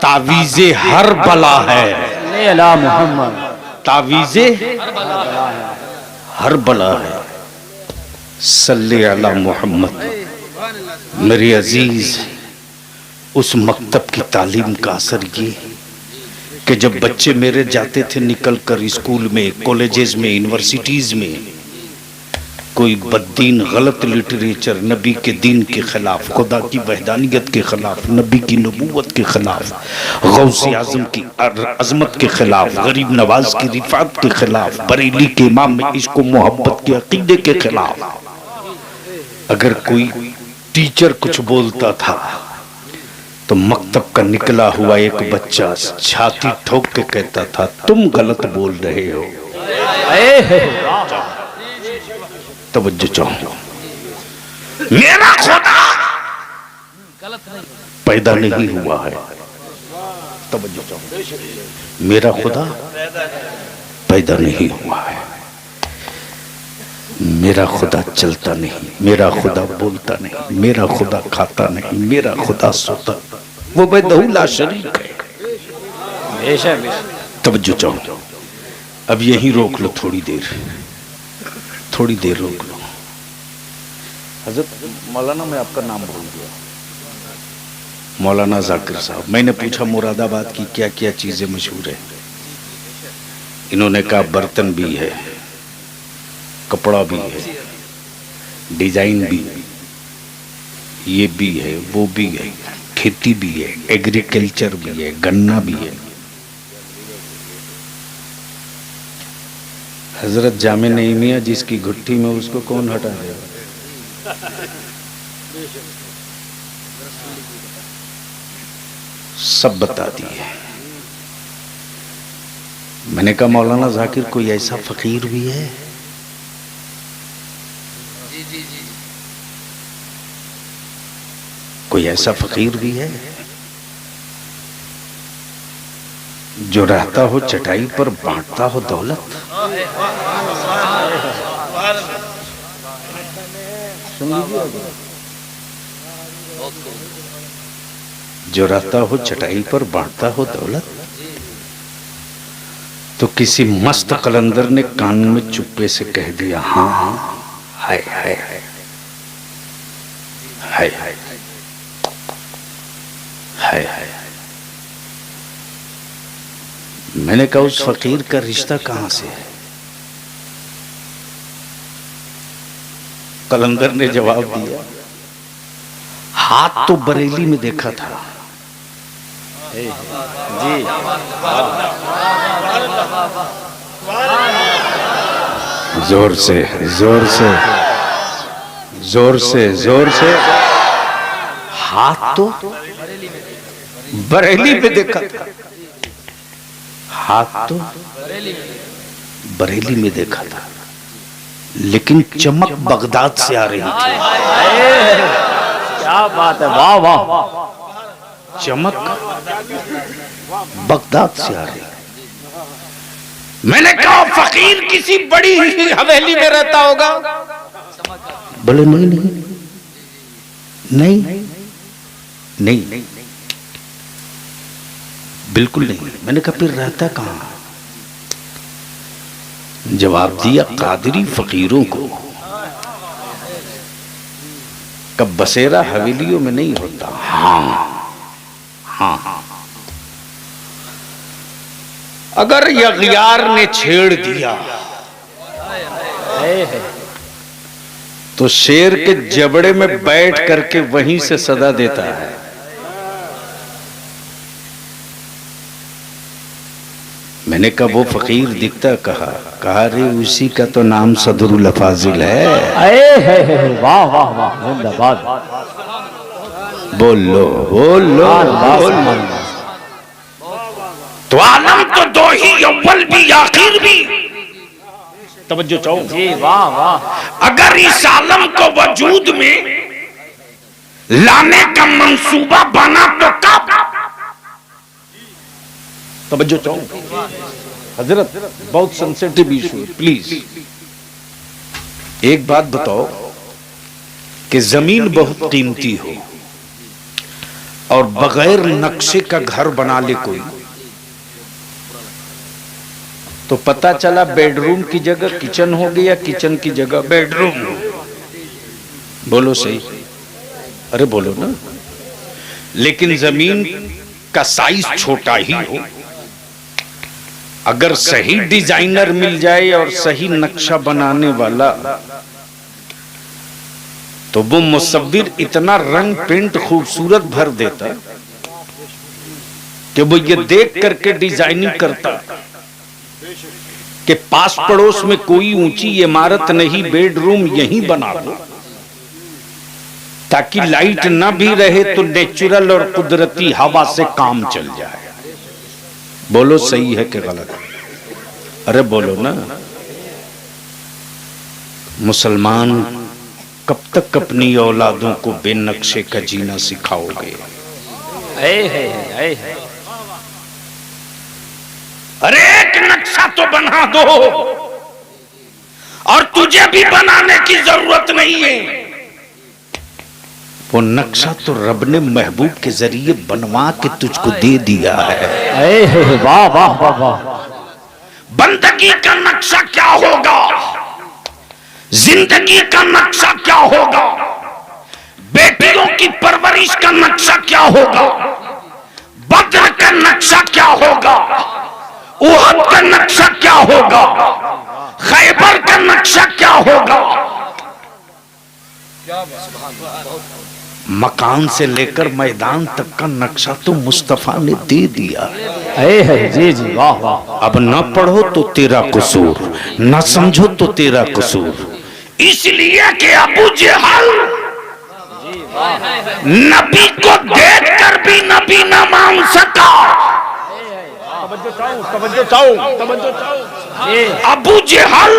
तावीज़े हर बला है, सल्ले अला मोहम्मद, तावीज़े हर बला है, सल्ले अला मोहम्मद। मेरे अजीज, उस मकतब की तालीम का असर ये कि जब बच्चे मेरे जाते थे निकल कर स्कूल में, कॉलेजेस में, यूनिवर्सिटीज में, कोई बद्दीन गलत लिटरेचर नबी के दीन के खिलाफ, खुदा की वहदानियत के खिलाफ, नबी की नबूवत के खिलाफ, गौसे आजम की अजमत के खिलाफ, गरीब नवाज की रिफात के खिलाफ, बरेली के इमाम में इसको मोहब्बत के अकीदे के खिलाफ अगर कोई टीचर कुछ बोलता था तो मकतब का निकला हुआ एक बच्चा छाती ठोक के कहता था, तुम गलत बोल रहे हो। तवज्जो चाहूंगा, मेरा खुदा पैदा नहीं हुआ है। तवज्जो चाहूंगा, मेरा खुदा पैदा नहीं हुआ है। मेरा खुदा चलता नहीं, मेरा खुदा बोलता नहीं, मेरा खुदा खाता नहीं, मेरा खुदा सोता, वो बेदहू ला शरीक है। तवज्जो चाहूंगा, अब यहीं रोक लो थोड़ी देर, थोड़ी देर रोक लो। हजरत मौलाना, मैं आपका नाम भूल गया, मौलाना जाकिर साहब। मैंने पूछा मुरादाबाद की क्या क्या चीजें मशहूर है। इन्होंने कहा बर्तन भी है, कपड़ा भी है, डिजाइन भी, ये भी है, वो भी है, खेती भी है, एग्रीकल्चर भी है, गन्ना भी है। हजरत जामे नईमिया जिसकी घुट्टी में, उसको कौन हटा देगा? सब बता दिए। मैंने कहा मौलाना जाकिर, कोई ऐसा फकीर भी है? कोई ऐसा फकीर भी है जो रहता हो चटाई पर, बांटता हो दौलत? जो रहता हो चटाई पर, बांटता हो दौलत। तो किसी मस्त कलंदर ने कान में चुप्पे से कह दिया, हाँ हाँ, हाय हाय हाय हाय हाय हाय हाय। मैंने कहा उस फकीर का रिश्ता कहां से है? कलंदर ने जवाब दिया, हाथ तो बरेली में देखा था जी। जोर से जोर से जोर से जोर से, हाथ तो बरेली में देखा था, हाथ तो बरेली में देखा था, लेकिन चमक बगदाद से आ रही थी। क्या बात है, वाह वाह। चमक बगदाद से आ रही। मैंने कहा फकीर किसी बड़ी हवेली में रहता होगा? बोले नहीं नहीं नहीं नहीं नहीं, बिल्कुल नहीं। मैंने कहा फिर रहता कहां? जवाब दिया, कादरी फकीरों को कब बसेरा हवेलियों में नहीं होता। हाँ हाँ, अगर यगियार ने छेड़ दिया तो शेर के जबड़े में बैठ करके वहीं से सदा देता है। मैंने कहा वो फकीर दिखता कहा रे उसी का तो नाम सदरुल अफाजिल है। वाह वाह वाह, जिंदाबाद। बोल लो बोल लो बोल लो। तो आलम तो दो ही, अव्वल भी आखिर भी। तवज्जो चाहो जी, वाह वाह। अगर इस आलम को वजूद में लाने का मंसूबा बना तो कब? तवज्जो चाहो हजरत, बहुत सेंसिटिव इशू है, प्लीज एक बात बताओ, कि जमीन बहुत कीमती हो और बगैर नक्शे का घर बना ले कोई, तो पता चला बेडरूम की जगह किचन हो गया, किचन की जगह बेडरूम। बोलो सही, अरे बोलो ना। लेकिन जमीन का साइज छोटा ही हो, अगर सही डिजाइनर मिल जाए और सही नक्शा बनाने वाला, तो वो मुसव्विर इतना रंग पेंट खूबसूरत भर देता कि वो ये देख करके डिजाइनिंग करता कि पास पड़ोस में कोई ऊंची इमारत नहीं, बेडरूम यहीं बना दो, ताकि लाइट ना भी रहे तो नेचुरल और कुदरती हवा से काम चल जाए। बोलो सही है कि गलत? अरे बोलो ना। मुसलमान कब तक अपनी औलादों को बेनक्शे का जीना सिखाओगे? अरे एक नक्शा तो बना दो, और तुझे भी बनाने की जरूरत नहीं है। वो नक्शा तो रब ने महबूब के जरिए बनवा के तुझको दे दिया है। वाह वाह वाह वाह। बंदगी का नक्शा क्या होगा, जिंदगी का नक्शा क्या होगा, बेटियों की परवरिश का नक्शा क्या होगा, बद्र का नक्शा क्या होगा, उहद का नक्शा क्या होगा, खैबर का नक्शा क्या होगा। मकान से लेकर मैदान तक का नक्शा तो मुस्तफा ने दे दिया है। जी जी वाह वाह। अब न पढ़ो तो तेरा कसूर, न समझो तो तेरा कसूर। इसलिए कि अबू जहल नबी को देखकर भी नबी न मान सका। अबू जहल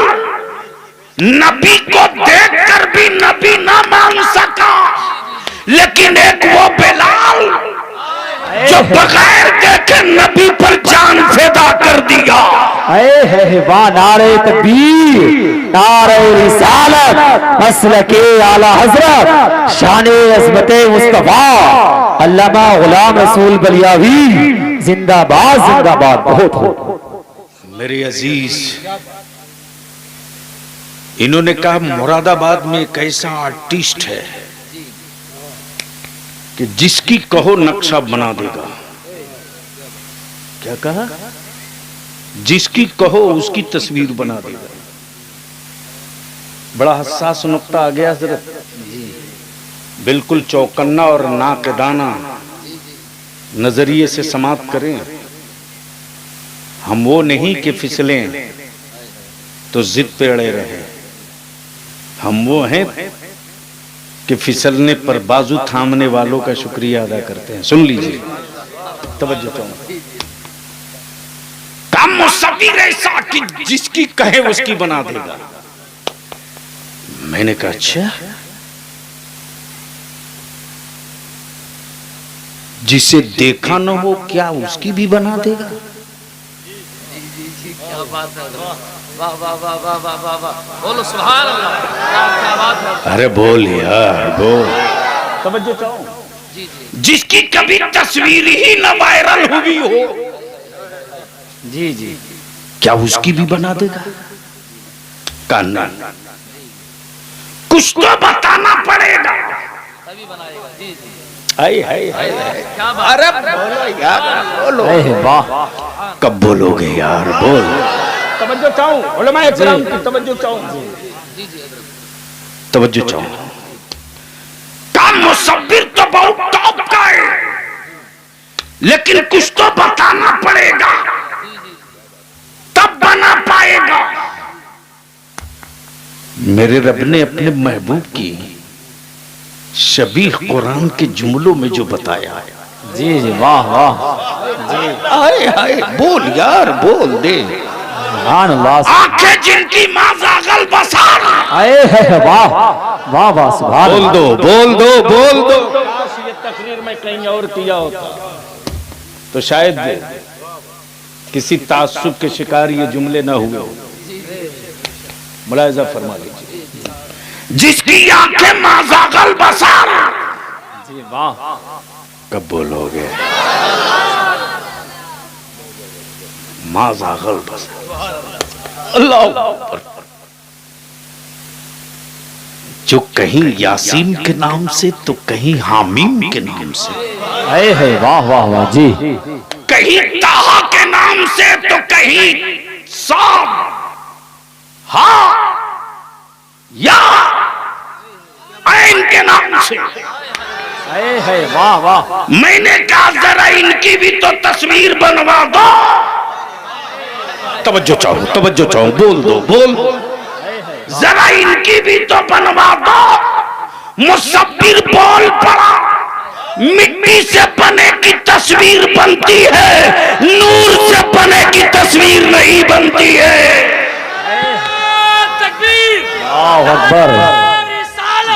नबी को देखकर भी नबी न मान सका, लेकिन एक वो बिलाल जो बगैर देखे नबी पर जान फिदा कर दिया। वाह, नारे तकबीर, नारे रिसालत, मसलके आला हजरत, शाने अज़मते मुस्तफा, अल्लामा गुलाम रसूल बलियावी जिंदाबाद जिंदाबाद। बहुत मेरे अजीज, इन्होंने कहा मुरादाबाद में एक ऐसा आर्टिस्ट है कि जिसकी कहो नक्शा बना देगा। क्या कहा? जिसकी कहो उसकी तस्वीर बना देगा। बड़ा हसास नुक्ता आ गया हजरत, बिल्कुल चौकन्ना और नाकदाना नजरिए से समाप्त करें। हम वो नहीं कि फिसलें तो जिद पे अड़े रहे, हम वो हैं कि फिसलने पर बाजू थामने वालों का शुक्रिया अदा करते हैं। सुन लीजिए, तवज्जो करो। काम मुसव्विर ऐसा कि जिसकी कहे उसकी बना देगा। मैंने कहा अच्छा, जिसे देखा न हो क्या उसकी भी बना देगा? क्या बात है, वाह वाह वाह वाह वाह वाह वाह, बोलो सुभान अल्लाह, क्या बात है। अरे बोल यार बोल। तवज्जो चाहो। जी जी जिसकी कभी तस्वीर ही न वायरल हुई हो, जी जी, क्या उसकी भी बना देगा? कहना कुछ तो बताना पड़ेगा। तभी बनाएगा। जी जी, हाय हाय हाय, क्या बात। अरे बोलो यार बोलो। वाह, कब बोलोगे यार बोल। तवज्जो चाहूं, उलमा इकराम की तवज्जो चाहूं। जी जी तवज्जो चाहो। काम मुसव्विर तो बहुत टॉप का है, लेकिन कुछ तो बताना पड़ेगा, तब बना पाएगा। मेरे रब ने अपने महबूब की शबीह कुरान के जुमलों में जो बताया है, जी जी वाह वाह, हाय हाय बोल यार बोल दे। सुभान अल्लाह, आंखें जिनकी माज़ागल बसार, वाह वाह वाह, सुभान बोल दो बोल दो बोल दो। ये तकरीर में कहीं और किया होता तो शायद किसी ताज्जुब के शिकार ये जुमले न हुए हो। मुलाहिजा फरमा लीजिए। जिसकी आंखें माज़ागल बसार। जी वाह, कब बोलोगे माज़ागल बसार? अल्लाह अकबर। जो कहीं यासीन के नाम से तो कहीं हामीम के नाम से, आए है वाह वाह वाह जी, कहीं ताहा के नाम से तो कहीं साद हा या ऐन के नाम से। आए है वाह वाह, मैंने कहा जरा इनकी भी तो तस्वीर बनवा दो। तवज्जो चाहो, तवज्जो चाहो, बोल दो, बोल। जरा इनकी भी तो बनवा दो। मुसब्बिर बोल पड़ा, मिट्टी से बने की तस्वीर बनती है, नूर से बने की तस्वीर नहीं बनती है। अल्लाहु अकबर,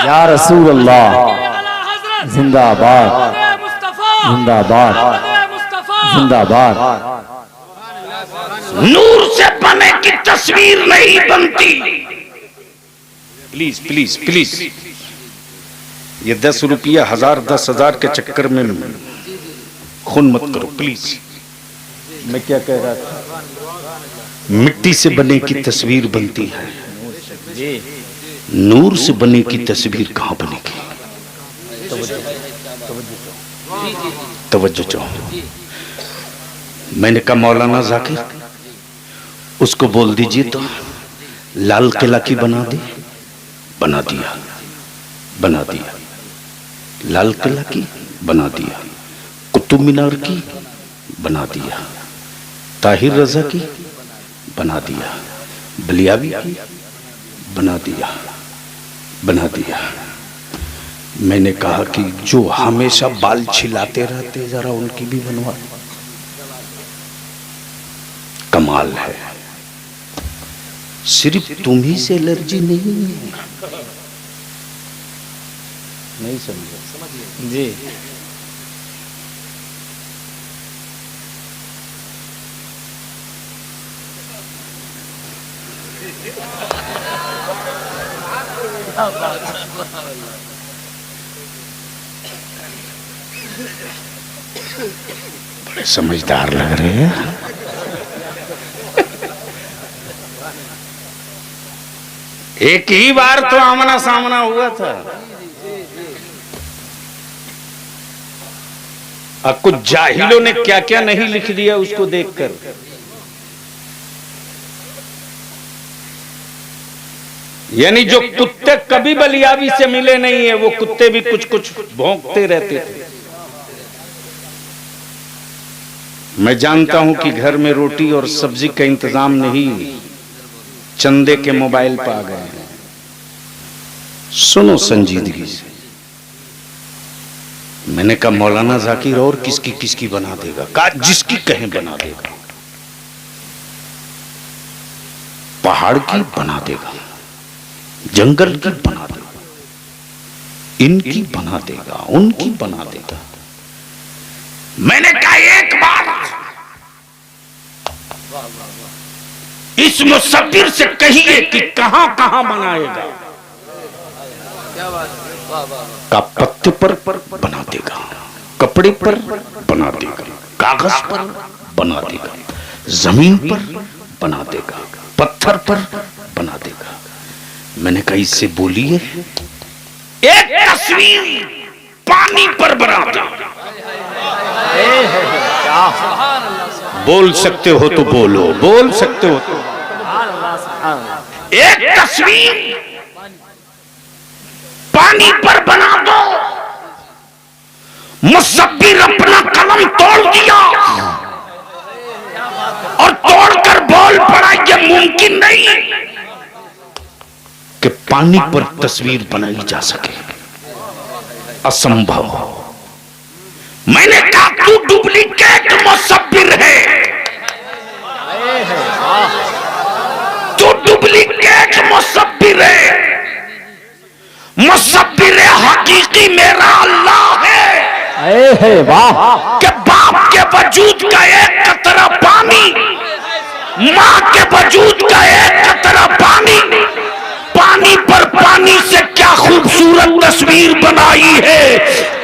या रसूल अल्लाह, जिंदाबाद जिंदाबाद जिंदाबाद। नूर से बने की तस्वीर नहीं बनती। प्लीज प्लीज प्लीज, ये 10 रुपया 1000 10,000 के चक्कर में खून मत करो प्लीज। मैं क्या कह रहा था? मिट्टी से बने की तस्वीर बनती है, जी नूर से बने की तस्वीर कहां बनेगी? तवज्जो चाहो। मैंने कहा मौलाना जाकिर उसको बोल दीजिए तो लाल किला की बना दे। बना दिया, बना दिया। लाल किला की बना दिया, कुतुब मीनार की बना दिया, ताहिर रजा की बना दिया, बलियावी की बना दिया, बना दिया। मैंने कहा कि जो हमेशा बाल छिलाते रहते जरा उनकी भी बनवा। कमाल है, सिर्फ तुम ही से एलर्जी नहीं है। नहीं समझे जी, बड़े समझदार लग रहे हैं। एक ही बार तो आमना सामना हुआ था। अब कुछ जाहिलों ने क्या क्या नहीं लिख दिया उसको देखकर। यानी जो कुत्ते कभी बलियावी से मिले नहीं है वो कुत्ते भी कुछ कुछ भौंकते रहते थे। मैं जानता हूं कि घर में रोटी और सब्जी का इंतजाम नहीं, चंदे के मोबाइल पर आ गए हैं। सुनो संजीदगी से। मैंने कहा मौलाना जाकिर और किसकी किसकी बना देगा? कहा जिसकी कहें बना देगा। पहाड़ की बना देगा, जंगल की बना देगा, इनकी बना देगा, उनकी बना देगा। मैंने कहा एक बार इस मुसब्बिर से कहिए कि कहां कहां बनाएगा। का पत्ते पर बना देगा, कपड़े पर बना देगा, कागज पर बना देगा, जमीन पर बना देगा, पत्थर पर बना देगा। मैंने कहा इससे बोलिए एक तस्वीर पानी पर बना दो। बोल सकते हो तो बोलो, बोल सकते हो तो। एक तस्वीर पानी पर बना दो। मुसब्बिर अपना कलम तोड़ दिया और तोड़कर बोल पड़ा ये मुमकिन नहीं कि पानी पर तस्वीर बनाई जा सके, असंभव। मैंने कहा तू डुप्लीकेट मुसब्बिर है, तू डुप्लीकेट मुसब्बिर है। मुसब्बिर हकीकी मेरा अल्लाह है। वाह, कि बाप के वजूद का एक कतरा पानी, माँ के वजूद का एक कतरा पानी, पानी पर पानी से खूबसूरत तस्वीर बनाई है।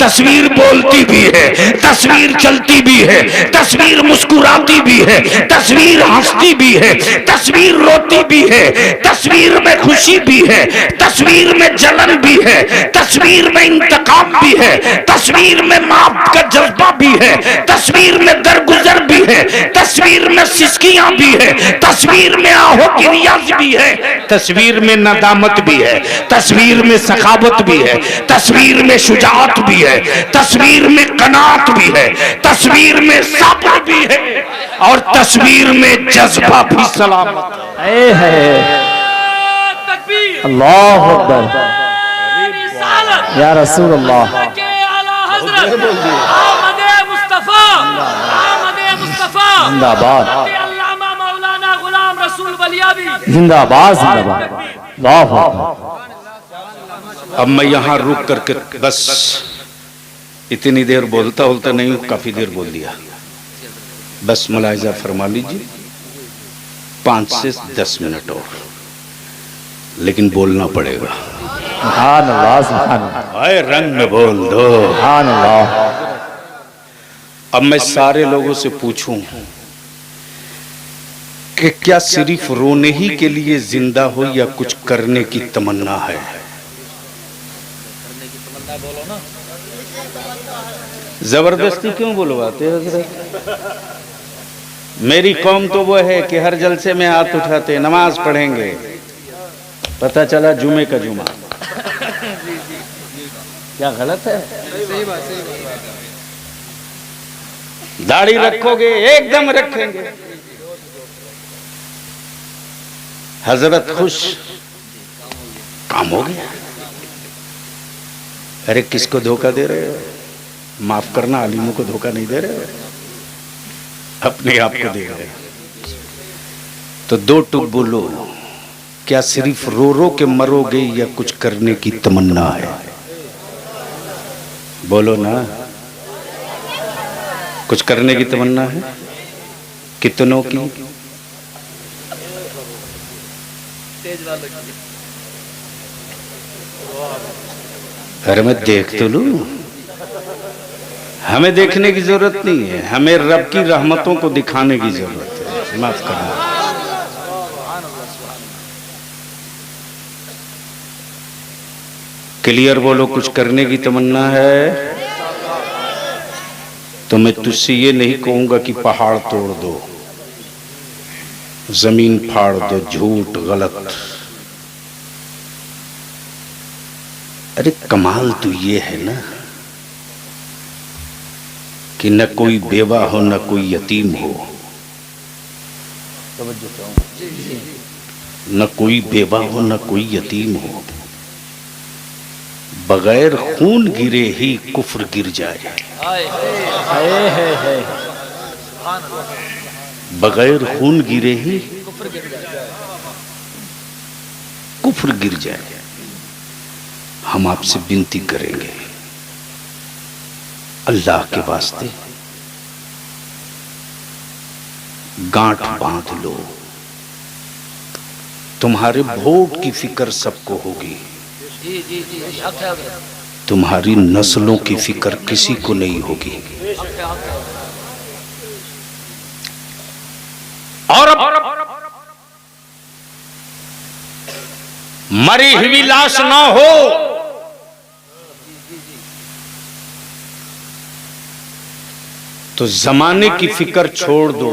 तस्वीर बोलती भी है, तस्वीर चलती भी है, तस्वीर मुस्कुराती भी है, तस्वीर हंसती भी है, तस्वीर रोती भी है, तस्वीर में खुशी भी है, तस्वीर में जलन भी है, तस्वीर में इंतकाम भी है, तस्वीर में माफ का जज्बा भी है, तस्वीर में दरगुजर भी है, तस्वीर में सिसकियां भी है, तस्वीर में आहो की रियाज भी है, तस्वीर में नदामत भी है, तस्वीर में सखावत भी है, तस्वीर में शुजाअत भी है, तस्वीर में कनात भी है, तस्वीर में सब्र भी है, और तस्वीर में जज्बा भी सलामत है। तकबीर अल्लाह अकबर रिसालत या रसूल अल्लाह। के आला हजरत आमद मुस्तफा आमद मुस्तफा जिंदाबाद अल्लामा मौलाना गुलाम रसूल वलियाबी जिंदाबाद जिंदाबाद। अल्लाह अकबर। अब मैं यहाँ रुक करके बस इतनी देर बोलता नहीं हूँ, काफी देर बोल दिया। बस मुलाहिजा फरमा लीजिए 5 से 10 मिनट और, लेकिन बोलना पड़ेगा। सुभान अल्लाह सुभान अल्लाह आए रंग में बोल दो। सुभान अल्लाह। अब मैं सारे लोगों से पूछूं कि क्या सिर्फ रोने ही के लिए जिंदा हो या कुछ करने की तमन्ना है? जबरदस्ती क्यों बुलवाते हो हजरत? मेरी कौम तो वो है कि हर जलसे में हाथ उठाते, नमाज पढ़ेंगे, पता चला जुमे का जुमा। क्या गलत है? दाढ़ी रखोगे, एकदम रखेंगे। हजरत खुश, काम हो गया। अरे किसको धोखा दे रहे हो? माफ करना, आलिमों को धोखा नहीं दे रहे हो, अपने आप को दे रहे हो। तो 2 टुक बोलो, क्या सिर्फ रो रो के मरोगे या कुछ करने की तमन्ना है? बोलो ना, कुछ करने की तमन्ना है? कितनों की? अरे मैं देख तो लूं। हमें देखने की जरूरत नहीं है, हमें रब की रहमतों को दिखाने की जरूरत है। माफ करना। क्लियर बोलो, कुछ करने की तमन्ना है? तो मैं तुझसे ये नहीं कहूंगा कि पहाड़ तोड़ दो, जमीन फाड़ दो, झूठ गलत। अरे कमाल तो ये है ना कि न कोई बेवा हो न कोई यतीम हो, न कोई बेवा हो न कोई यतीम हो, बगैर खून गिरे ही कुफ्र गिर जाए। बगैर खून गिरे ही कुफ्र गिर जाए। हम आपसे विनती करेंगे, अल्लाह के वास्ते गांठ बांध लो। तुम्हारे वोट की फिक्र सबको होगी, तुम्हारी नस्लों की फिक्र किसी को नहीं होगी। और मरी हुई लाश ना हो, तो जमाने की फिक्र छोड़ दो।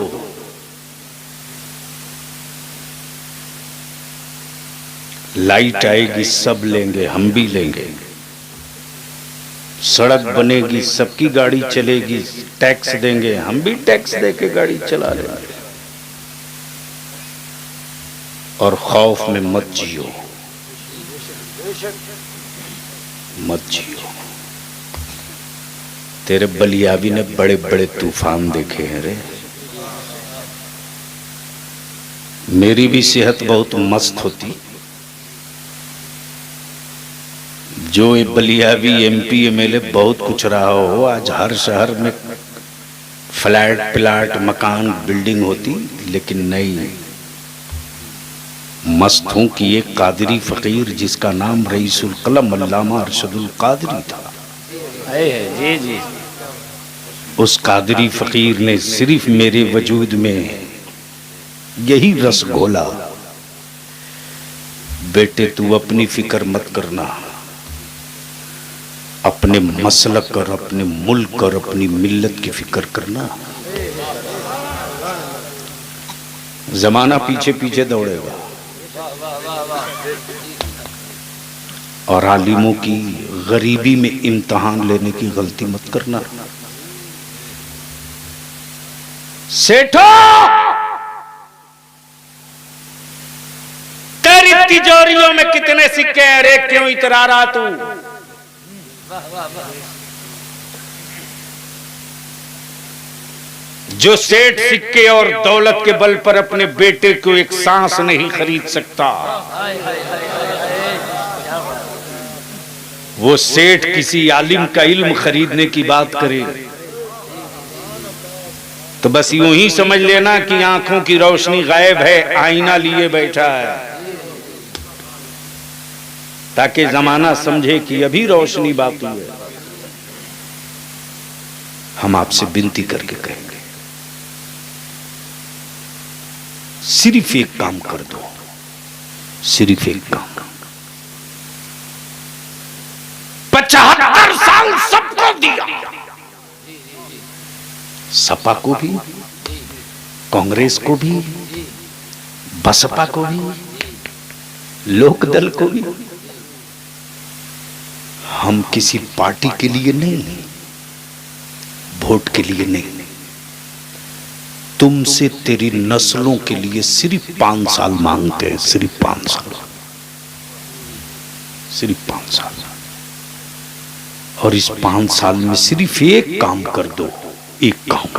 लाइट आएगी सब लेंगे, हम भी लेंगे। सड़क बनेगी, सबकी गाड़ी चलेगी, टैक्स देंगे, हम भी टैक्स देके गाड़ी चला लेंगे। और खौफ में मत जियो, मत जियो। तेरे बलियाबी ने बड़े बड़े तूफान देखे हैं रे। मेरी भी सेहत बहुत मस्त होती, जो ये बलियाबी MP MLA बहुत कुछ रहा हो, आज हर शहर में फ्लैट प्लाट मकान बिल्डिंग होती, लेकिन नहीं, मस्त हूं कि एक कादरी फकीर जिसका नाम रईसुल कलम अल्लामा अरशदुल कादरी था, जी जी, उस कादरी फकीर ने सिर्फ मेरे वजूद में यही रस घोला, बेटे तू अपनी फिक्र मत करना, अपने मसलक और अपने मुल्क और अपनी मिल्लत की फिक्र करना। जमाना पीछे पीछे दौड़ेगा और आलिमों की गरीबी में इम्तिहान लेने की गलती मत करना। सेठो, तेरी तिजोरियों में कितने सिक्के हैं रे, क्यों इतरा रहा तू? जो सेठ सिक्के और दौलत के बल पर अपने बेटे को एक सांस नहीं खरीद सकता, वो सेठ किसी आलिम का इल्म खरीदने की बात करे तो बस यूं ही समझ लेना कि आंखों की रोशनी गायब है, आईना लिए बैठा है, ताकि जमाना समझे कि अभी रोशनी बाकी है। हम आपसे विनती करके कहेंगे, सिर्फ एक काम कर दो, सिर्फ एक काम। 75 साल सबको दिया, सपा को भी, कांग्रेस को भी, बसपा को भी, लोकदल को भी। हम किसी पार्टी के लिए नहीं, वोट के लिए नहीं, तुमसे तेरी नस्लों के लिए सिर्फ 5 साल मांगते हैं, सिर्फ 5 साल, सिर्फ 5 साल। और इस 5 साल में सिर्फ एक काम कर दो, एक काम,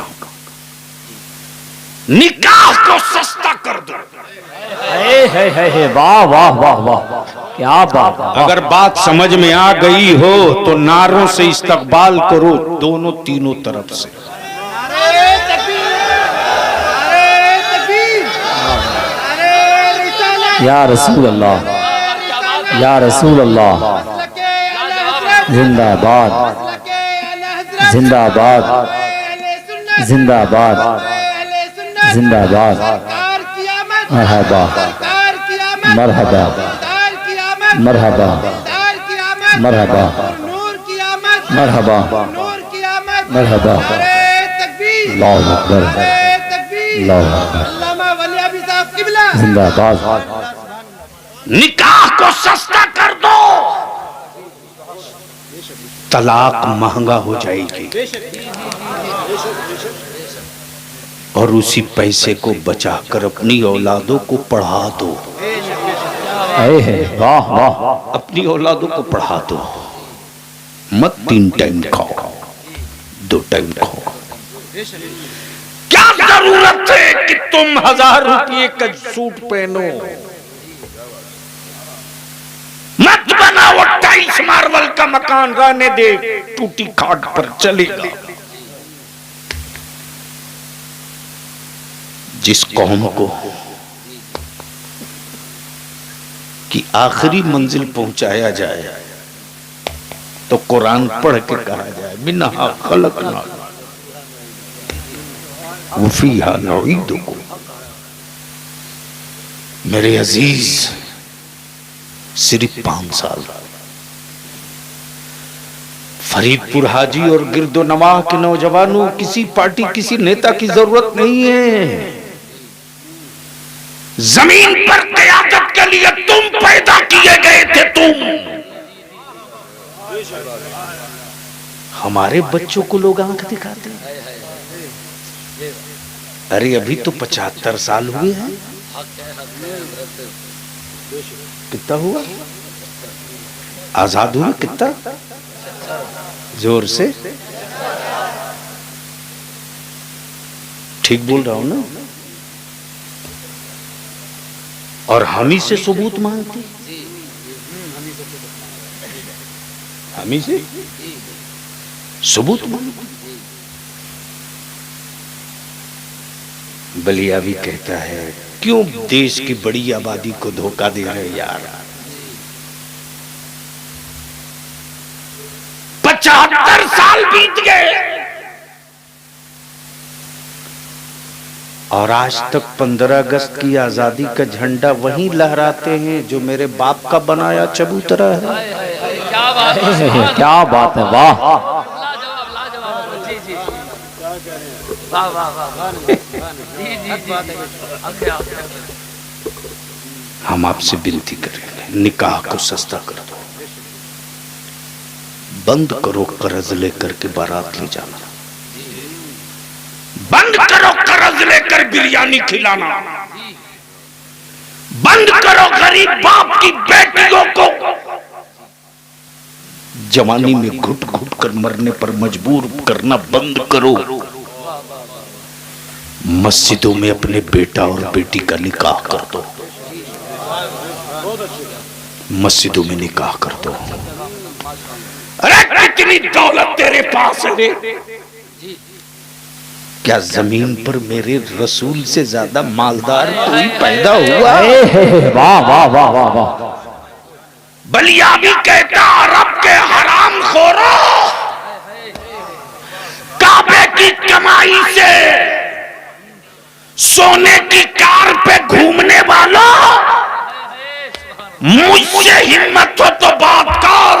निकाह को सस्ता कर दो। वाह वाह वाह वाह, क्या बात। अगर बात समझ में आ गई हो तो नारों से इस्तकबाल करो, दोनों तीनों तरफ से। या रसूल अल्लाह, या रसूल अल्लाह, जिंदाबाद, जिंदाबाद, जिंदाबाद, जिंदाबाद, मरहबा, मरहबा, मरहबा, मरहबा, मरहबा, मरहबा, अल्लाहु अकबर, अल्लाहु अकबर, जिंदाबाद। निकाह को सस्ता कर दो, तलाक महंगा हो जाएगी, और उसी पैसे को बचाकर अपनी औलादों को पढ़ा दो। वाह वाह, अपनी औलादों को पढ़ा दो, मत 3 टाइम खाओ, 2 टाइम खाओ। क्या जरूरत है कि तुम 1000 रुपये का सूट पहनो? मत बनाओ टाइल्स मार्बल का मकान, रहने दे, टूटी खाट पर चलेगा। जिस कौम को कि आखिरी मंजिल पहुंचाया जाए तो कुरान पढ़ के कहा जाए, मिन्हा खलकना वफीहा नुईदुकुम। मेरे अजीज, सिर्फ 5 साल। फरीदपुर हाजी और गिरदो नवाह के नौजवानों, किसी पार्टी किसी नेता की जरूरत नहीं है। जमीन पर क़यादत के लिए तुम पैदा किए गए थे, तुम। हमारे बच्चों को लोग आंख दिखाते हैं। अरे अभी तो 75 साल हुए हैं। कितना हुआ? आजाद हुए कितना? जोर से, ठीक बोल रहा हूं ना? और हम ही से सबूत मांगते, हम ही से सबूत मांगते। बलिया भी कहता है क्यों देश की बड़ी आबादी को धोखा दे रहे यार? 75 साल बीत गए और आज तक 15 अगस्त की आजादी का झंडा वहीं लहराते हैं जो मेरे बाप का बनाया चबूतरा है। क्या बात है, क्या बात है, वाह लाजवाब लाजवाब। जी जी वाह वाह वाह जी जी जी। हम आपसे विनती करेंगे, निकाह को सस्ता कर दो, बंद करो कर्ज लेकर के बारात ले जाना, बंद करो कर्ज लेकर बिरयानी खिलाना, बंद करो गरीब बाप की बेटियों को जवानी में घुट घुट कर मरने पर मजबूर करना बंद करो। मस्जिदों में अपने बेटा और बेटी का निकाह कर दो, मस्जिदों में निकाह कर दो। अरे कितनी दौलत तेरे पास है रे? क्या जमीन पर मेरे रसूल से ज्यादा मालदार कोई पैदा हुआ है? वाह वाह वाह वाह वाह। बलिया भी कहता अरब के हराम खोरो, काबे की कमाई से सोने की कार पे घूमने वालों, मुझसे हिम्मत हो तो बात कर।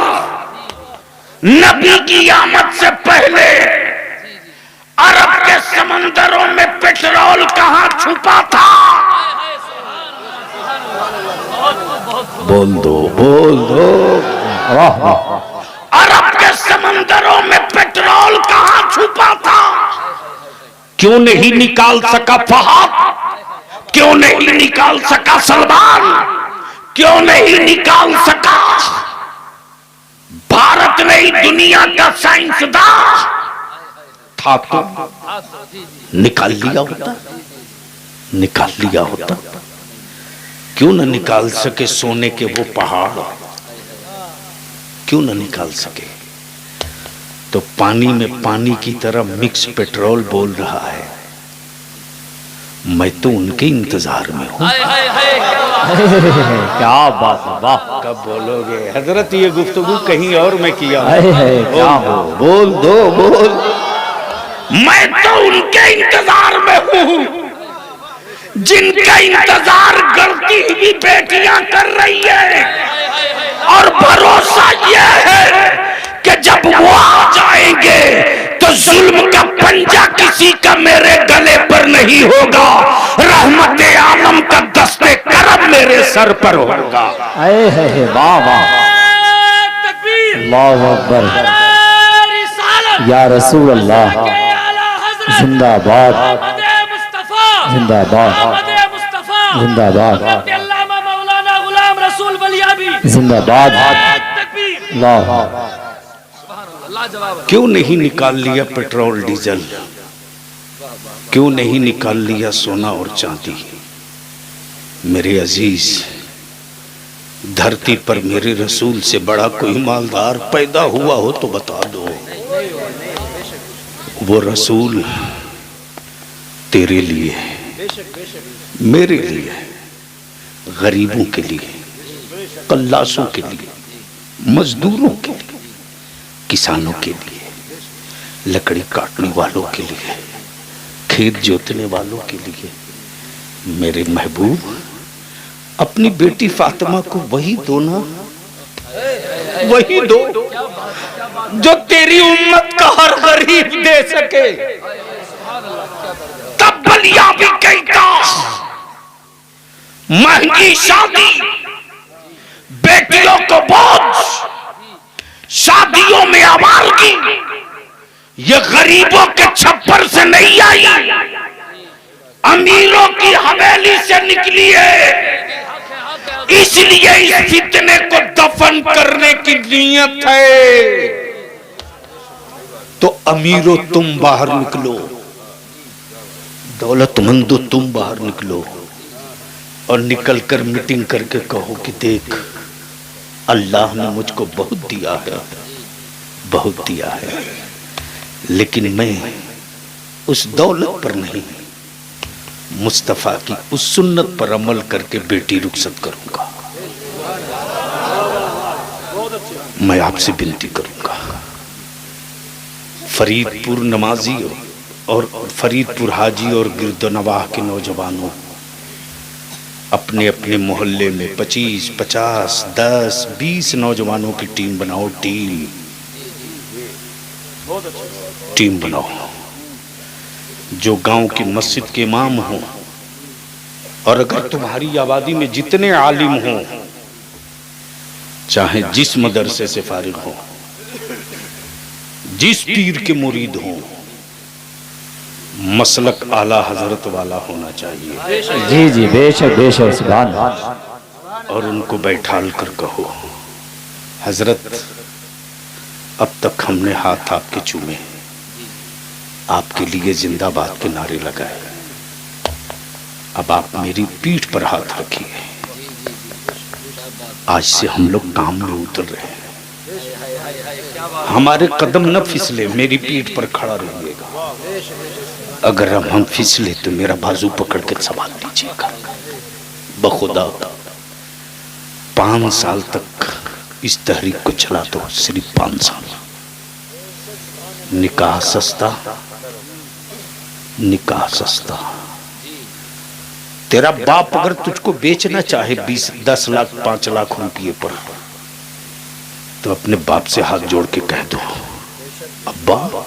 नबी की आमद से पहले अरब के समंदरों में पेट्रोल कहां छुपा था? बोल दो बोल दो। वाह वाह। अरब के समंदरों में पेट्रोल कहां छुपा था? क्यों नहीं निकाल सका फहद? क्यों नहीं निकाल सका सलमान? क्यों नहीं निकाल सका भारत नहीं दुनिया का साइंसदान? था तो निकाल लिया होता, निकाल लिया होता। क्यों न निकाल सके सोने के वो पहाड़? क्यों न निकाल सके? तो पानी में पानी की तरह मिक्स पेट्रोल बोल रहा है। मैं तो उनके इंतजार में हूं। क्या बात है, वाह। कब बोलोगे हजरत ये गुफ्तगू कहीं और में किया? क्या हो, बोल दो बोल। मैं तो उनके इंतजार में हूं जिनका इंतजार गलती हुई बेटियां कर रही है, और भरोसा यह है कि जब वो आ जाएंगे तो जुल्म का पंजा किसी का मेरे गले पर नहीं होगा, रहमत आलम का दस्ते करम मेरे सर पर होगा। वाह वाह। अल्लाहु अकबर। या रसूल अल्लाह जिंदाबाद जिंदाबाद जिंदाबाद जिंदाबाद। क्यों नहीं निकाल लिया पेट्रोल डीजल? क्यों नहीं निकाल लिया सोना और चांदी? मेरे अजीज, धरती पर मेरे रसूल से बड़ा कोई मालदार पैदा हुआ हो तो बता दो। वो रसूल तेरे लिए, मेरे लिए, गरीबों के लिए, कल्लासों के लिए, मजदूरों के लिए, किसानों के लिए, लकड़ी काटने वालों के लिए, खेत जोतने वालों के लिए। मेरे महबूब, अपनी बेटी फातिमा को वही दो ना, वही दो जो तेरी उम्मत का हर गरीब दे सके। तब बलिया भी कहता महंगी शादी, बेटियों को बोझ, शादियों में आवारगी, ये गरीबों के छप्पर से नहीं आई, अमीरों की हवेली से निकली है। इसलिए इस फितने को दफन करने की नीयत है। तो अमीरों तुम बाहर निकलो, दौलतमंदो तुम बाहर निकलो और निकलकर मीटिंग करके कहो कि देख, अल्लाह ने मुझको बहुत दिया है, बहुत दिया है, लेकिन मैं उस दौलत पर नहीं, मुस्तफा की उस सुन्नत पर अमल करके बेटी रुखसत करूंगा। मैं आपसे विनती करूंगा, फरीदपुर नमाजी और फरीदपुर हाजी और गिरदनवाह के नौजवानों, अपने अपने मोहल्ले में 25, 50, 10, 20 नौजवानों की टीम बनाओ। टीम बनाओ जो गांव की मस्जिद के इमाम हों, और अगर तुम्हारी आबादी में जितने आलिम हों, चाहे जिस मदरसे से फारिग हो, जिस पीर के मुरीद हों, मसलक आला हजरत वाला होना चाहिए। जी जी, बेशक बेशक, सुभान अल्लाह। और उनको बैठाल कर कहो, हजरत अब तक हमने हाथ आपके चूमे, आपके लिए जिंदाबाद के नारे लगाए, अब आप मेरी पीठ पर हाथ रखिए। आज से हम लोग काम में उतर रहे हैं, हमारे कदम न फिसले, मेरी पीठ पर खड़ा रहिएगा। अगर हम फिसले तो मेरा बाजू पकड़ के संभाल लीजिएगा। बखुदा 5 साल तक इस तहरीक को चला दो, सिर्फ 5 साल। निकाह सस्ता, निकाह सस्ता। तेरा बाप अगर तुझको बेचना चाहे 20, 10 लाख, 5 लाख रुपये पर, तो अपने बाप से हाथ जोड़ के कह दो, अब्बा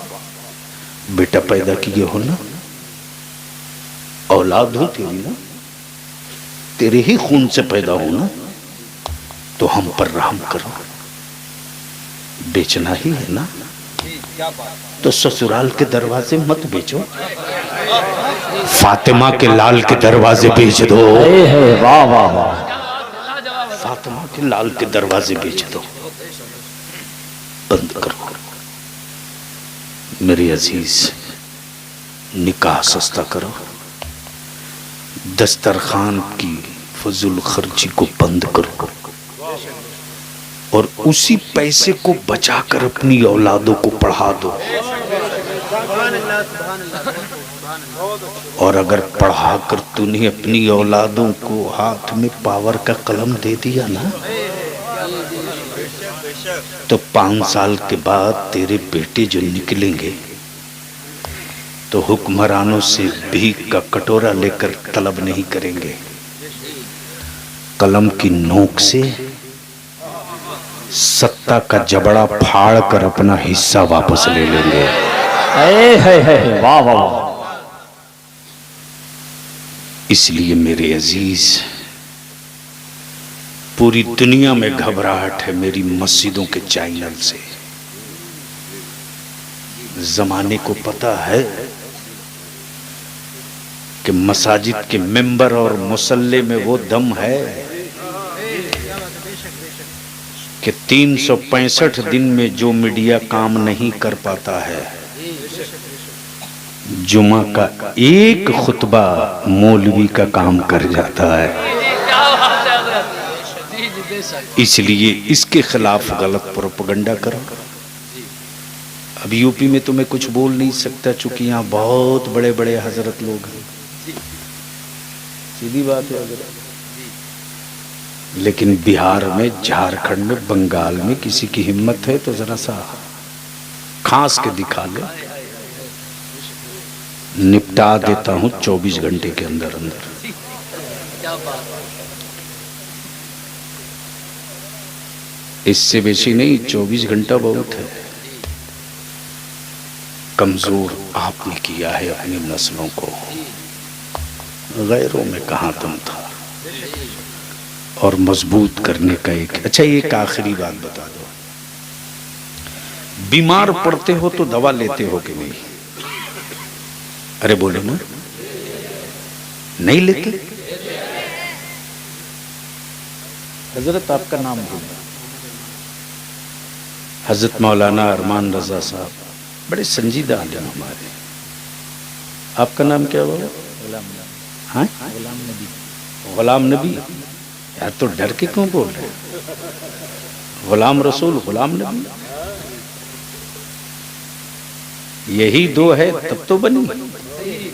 बेटा पैदा किए हो ना, औलाद हो तेरी ना, तेरे ही खून से पैदा हो ना, तो हम पर रहम करो। बेचना ही है ना, तो ससुराल के दरवाजे मत बेचो, फातिमा के लाल के दरवाजे बेच दो। वाह वाह वाह, फातिमा के लाल के दरवाजे बेच दो, बंद करो। मेरे अजीज, निकाह सस्ता करो, दस्तरखान की फजूल खर्ची को बंद करो, और उसी पैसे को बचाकर अपनी औलादों को पढ़ा दो। और अगर पढ़ाकर तूने अपनी औलादों को हाथ में पावर का कलम दे दिया ना, तो 5 साल के बाद तेरे बेटे जो निकलेंगे तो हुक्मरानों से भीख का कटोरा लेकर तलब नहीं करेंगे, कलम की नोक से सत्ता का जबड़ा फाड़ कर अपना हिस्सा वापस ले लेंगे। वाह वाह वाह। इसलिए मेरे अजीज, पूरी दुनिया में घबराहट है मेरी मस्जिदों के चैनल से। जमाने को पता है कि मसाजिद के मेंबर और मुसल्ले में वो दम है कि 365 दिन में जो मीडिया काम नहीं कर पाता है, जुमा का एक खुतबा मौलवी का काम कर जाता है। इसलिए इसके खिलाफ गलत प्रोपेगेंडा करो। अब यूपी में तो मैं कुछ बोल नहीं सकता, चूंकि यहाँ बहुत बड़े बड़े हजरत लोग हैं, सीधी बात है। लेकिन बिहार में, झारखंड में, बंगाल में किसी की हिम्मत है तो जरा सा खास के दिखा ले, निपटा देता हूं 24 घंटे के अंदर अंदर। इससे बेशी नहीं, 24 घंटा बहुत है। कमजोर आपने किया है अपनी नस्लों को, गैरों में कहां दम था। और मजबूत करने का अच्छा, एक आखिरी बात बता दो, बीमार पड़ते हो तो दवा लेते हो कि नहीं? अरे बोलो ना, नहीं लेते? हजरत आपका नाम बोलो। हजरत मौलाना अरमान रजा साहब, बड़े संजीदा आलिम हमारे। आपका नाम क्या हुआ? हाँ, गुलाम नबी। यार तो डर के क्यों बोल रहे? गुलाम रसूल, गुलाम नबी, यही दो है तब तो बनी।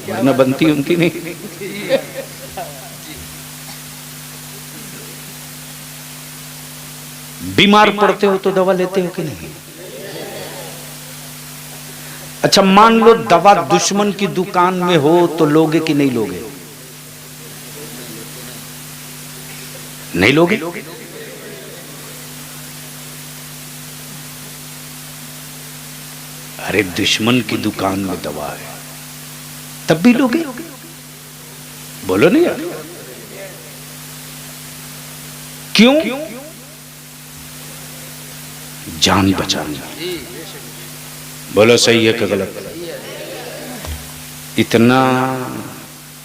वरना बनती उनकी नहीं। बीमार पड़ते हो तो दवा लेते हो कि नहीं? अच्छा मान लो दवा दुश्मन की दुकान में हो तो लोगे कि नहीं लोगे? नहीं लोगे? अरे दुश्मन की दुकान में दवा है तब भी लोगे? बोलो नहीं यार, क्यों? जान बचानी। बोलो सही है कि गलत? इतना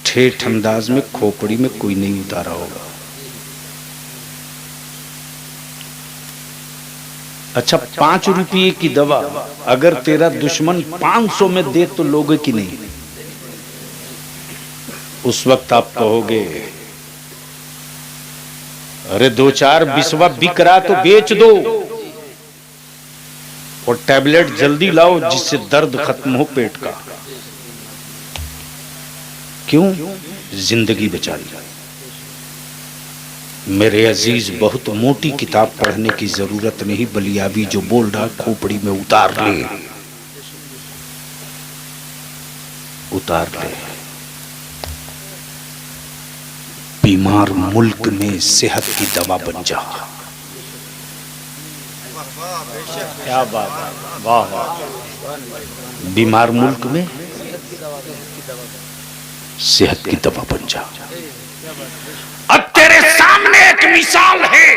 ठेठ अंदाज में खोपड़ी में कोई नहीं उतारा होगा। अच्छा 5 रुपये की दवा अगर तेरा दुश्मन 500 में दे तो लोगे कि नहीं? उस वक्त आप कहोगे अरे 2-4 बिस्वा बिक रहा तो बेच दो और टैबलेट जल्दी लाओ जिससे दर्द खत्म हो पेट का। क्यों? जिंदगी बचा ली। मेरे अजीज बहुत मोटी किताब पढ़ने की जरूरत नहीं, बलियाबी जो बोल रहा खोपड़ी में उतार ले, उतार ले। बीमार मुल्क में सेहत की दवा बन जा। क्या बात है, वाह वाह। बीमार मुल्क में सेहत की दवा बन जा। अब तेरे सामने एक मिसाल है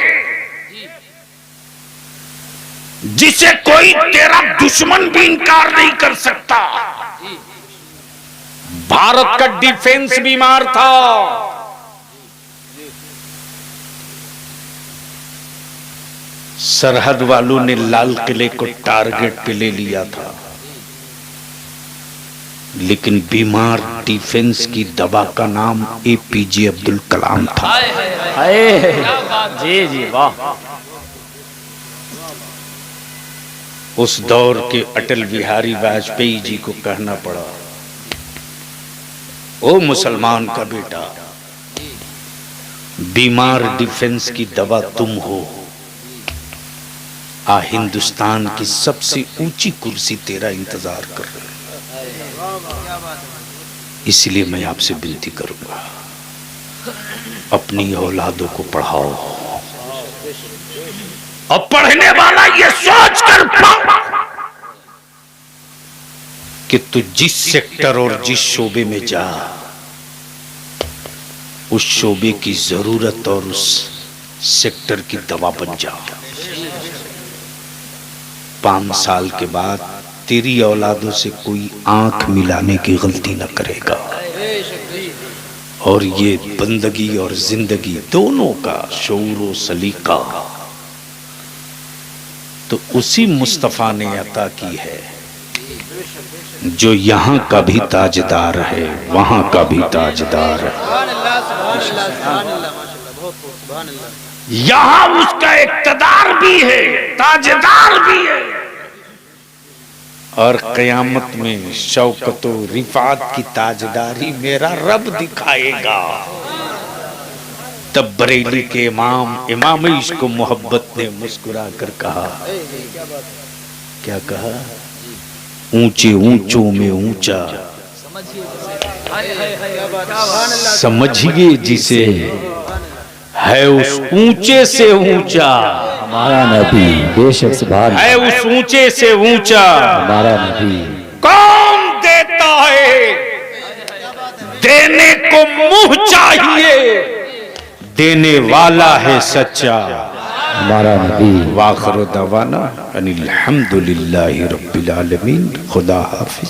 जिसे कोई तेरा दुश्मन भी इनकार नहीं कर सकता। भारत का डिफेंस बीमार था, सरहद वालों ने लाल किले को टारगेट पे ले लिया था, लेकिन बीमार डिफेंस की दवा का नाम APJ अब्दुल कलाम था। जी जी वाह। उस दौर के अटल बिहारी वाजपेयी जी को कहना पड़ा, ओ मुसलमान का बेटा, बीमार डिफेंस की दवा तुम हो। हिंदुस्तान की सबसे ऊंची कुर्सी तेरा इंतजार कर रही है। इसलिए मैं आपसे विनती करूंगा, अपनी औलादों को पढ़ाओ। और पढ़ने वाला ये सोच कर पढ़ कि तू जिस सेक्टर और जिस शोबे में जा, उस शोबे की जरूरत और उस सेक्टर की दवा बन जा। 5 साल के बाद तेरी औलादों से कोई आंख मिलाने की गलती न करेगा। और ये बंदगी और जिंदगी दोनों का शऊर व सलीका तो उसी मुस्तफा ने अता की है जो यहाँ का भी ताजदार है, वहां का भी ताजदार है। यहाँ उसका इक़्तिदार भी है, ताजदार भी है। और क़यामत में शौकत व रिफात की ताजदारी मेरा रब दिखाएगा। तब बरेली के इमाम इश्क मोहब्बत ने मुस्कुरा कर कहा, क्या कहा? ऊंचे ऊंचों में ऊंचा समझिए जिसे है उस ऊंचे से ऊंचा। हमारा नबी बेशक सुभान है उस ऊंचे से ऊंचा। हमारा नबी कौन देता है? देने को मुंह चाहिए, देने वाला है सच्चा। हमारा नबी। वाखिर दवाना अनिल हम्दुलिल्लाहि रब्बिल आलमीन। खुदा हाफिज।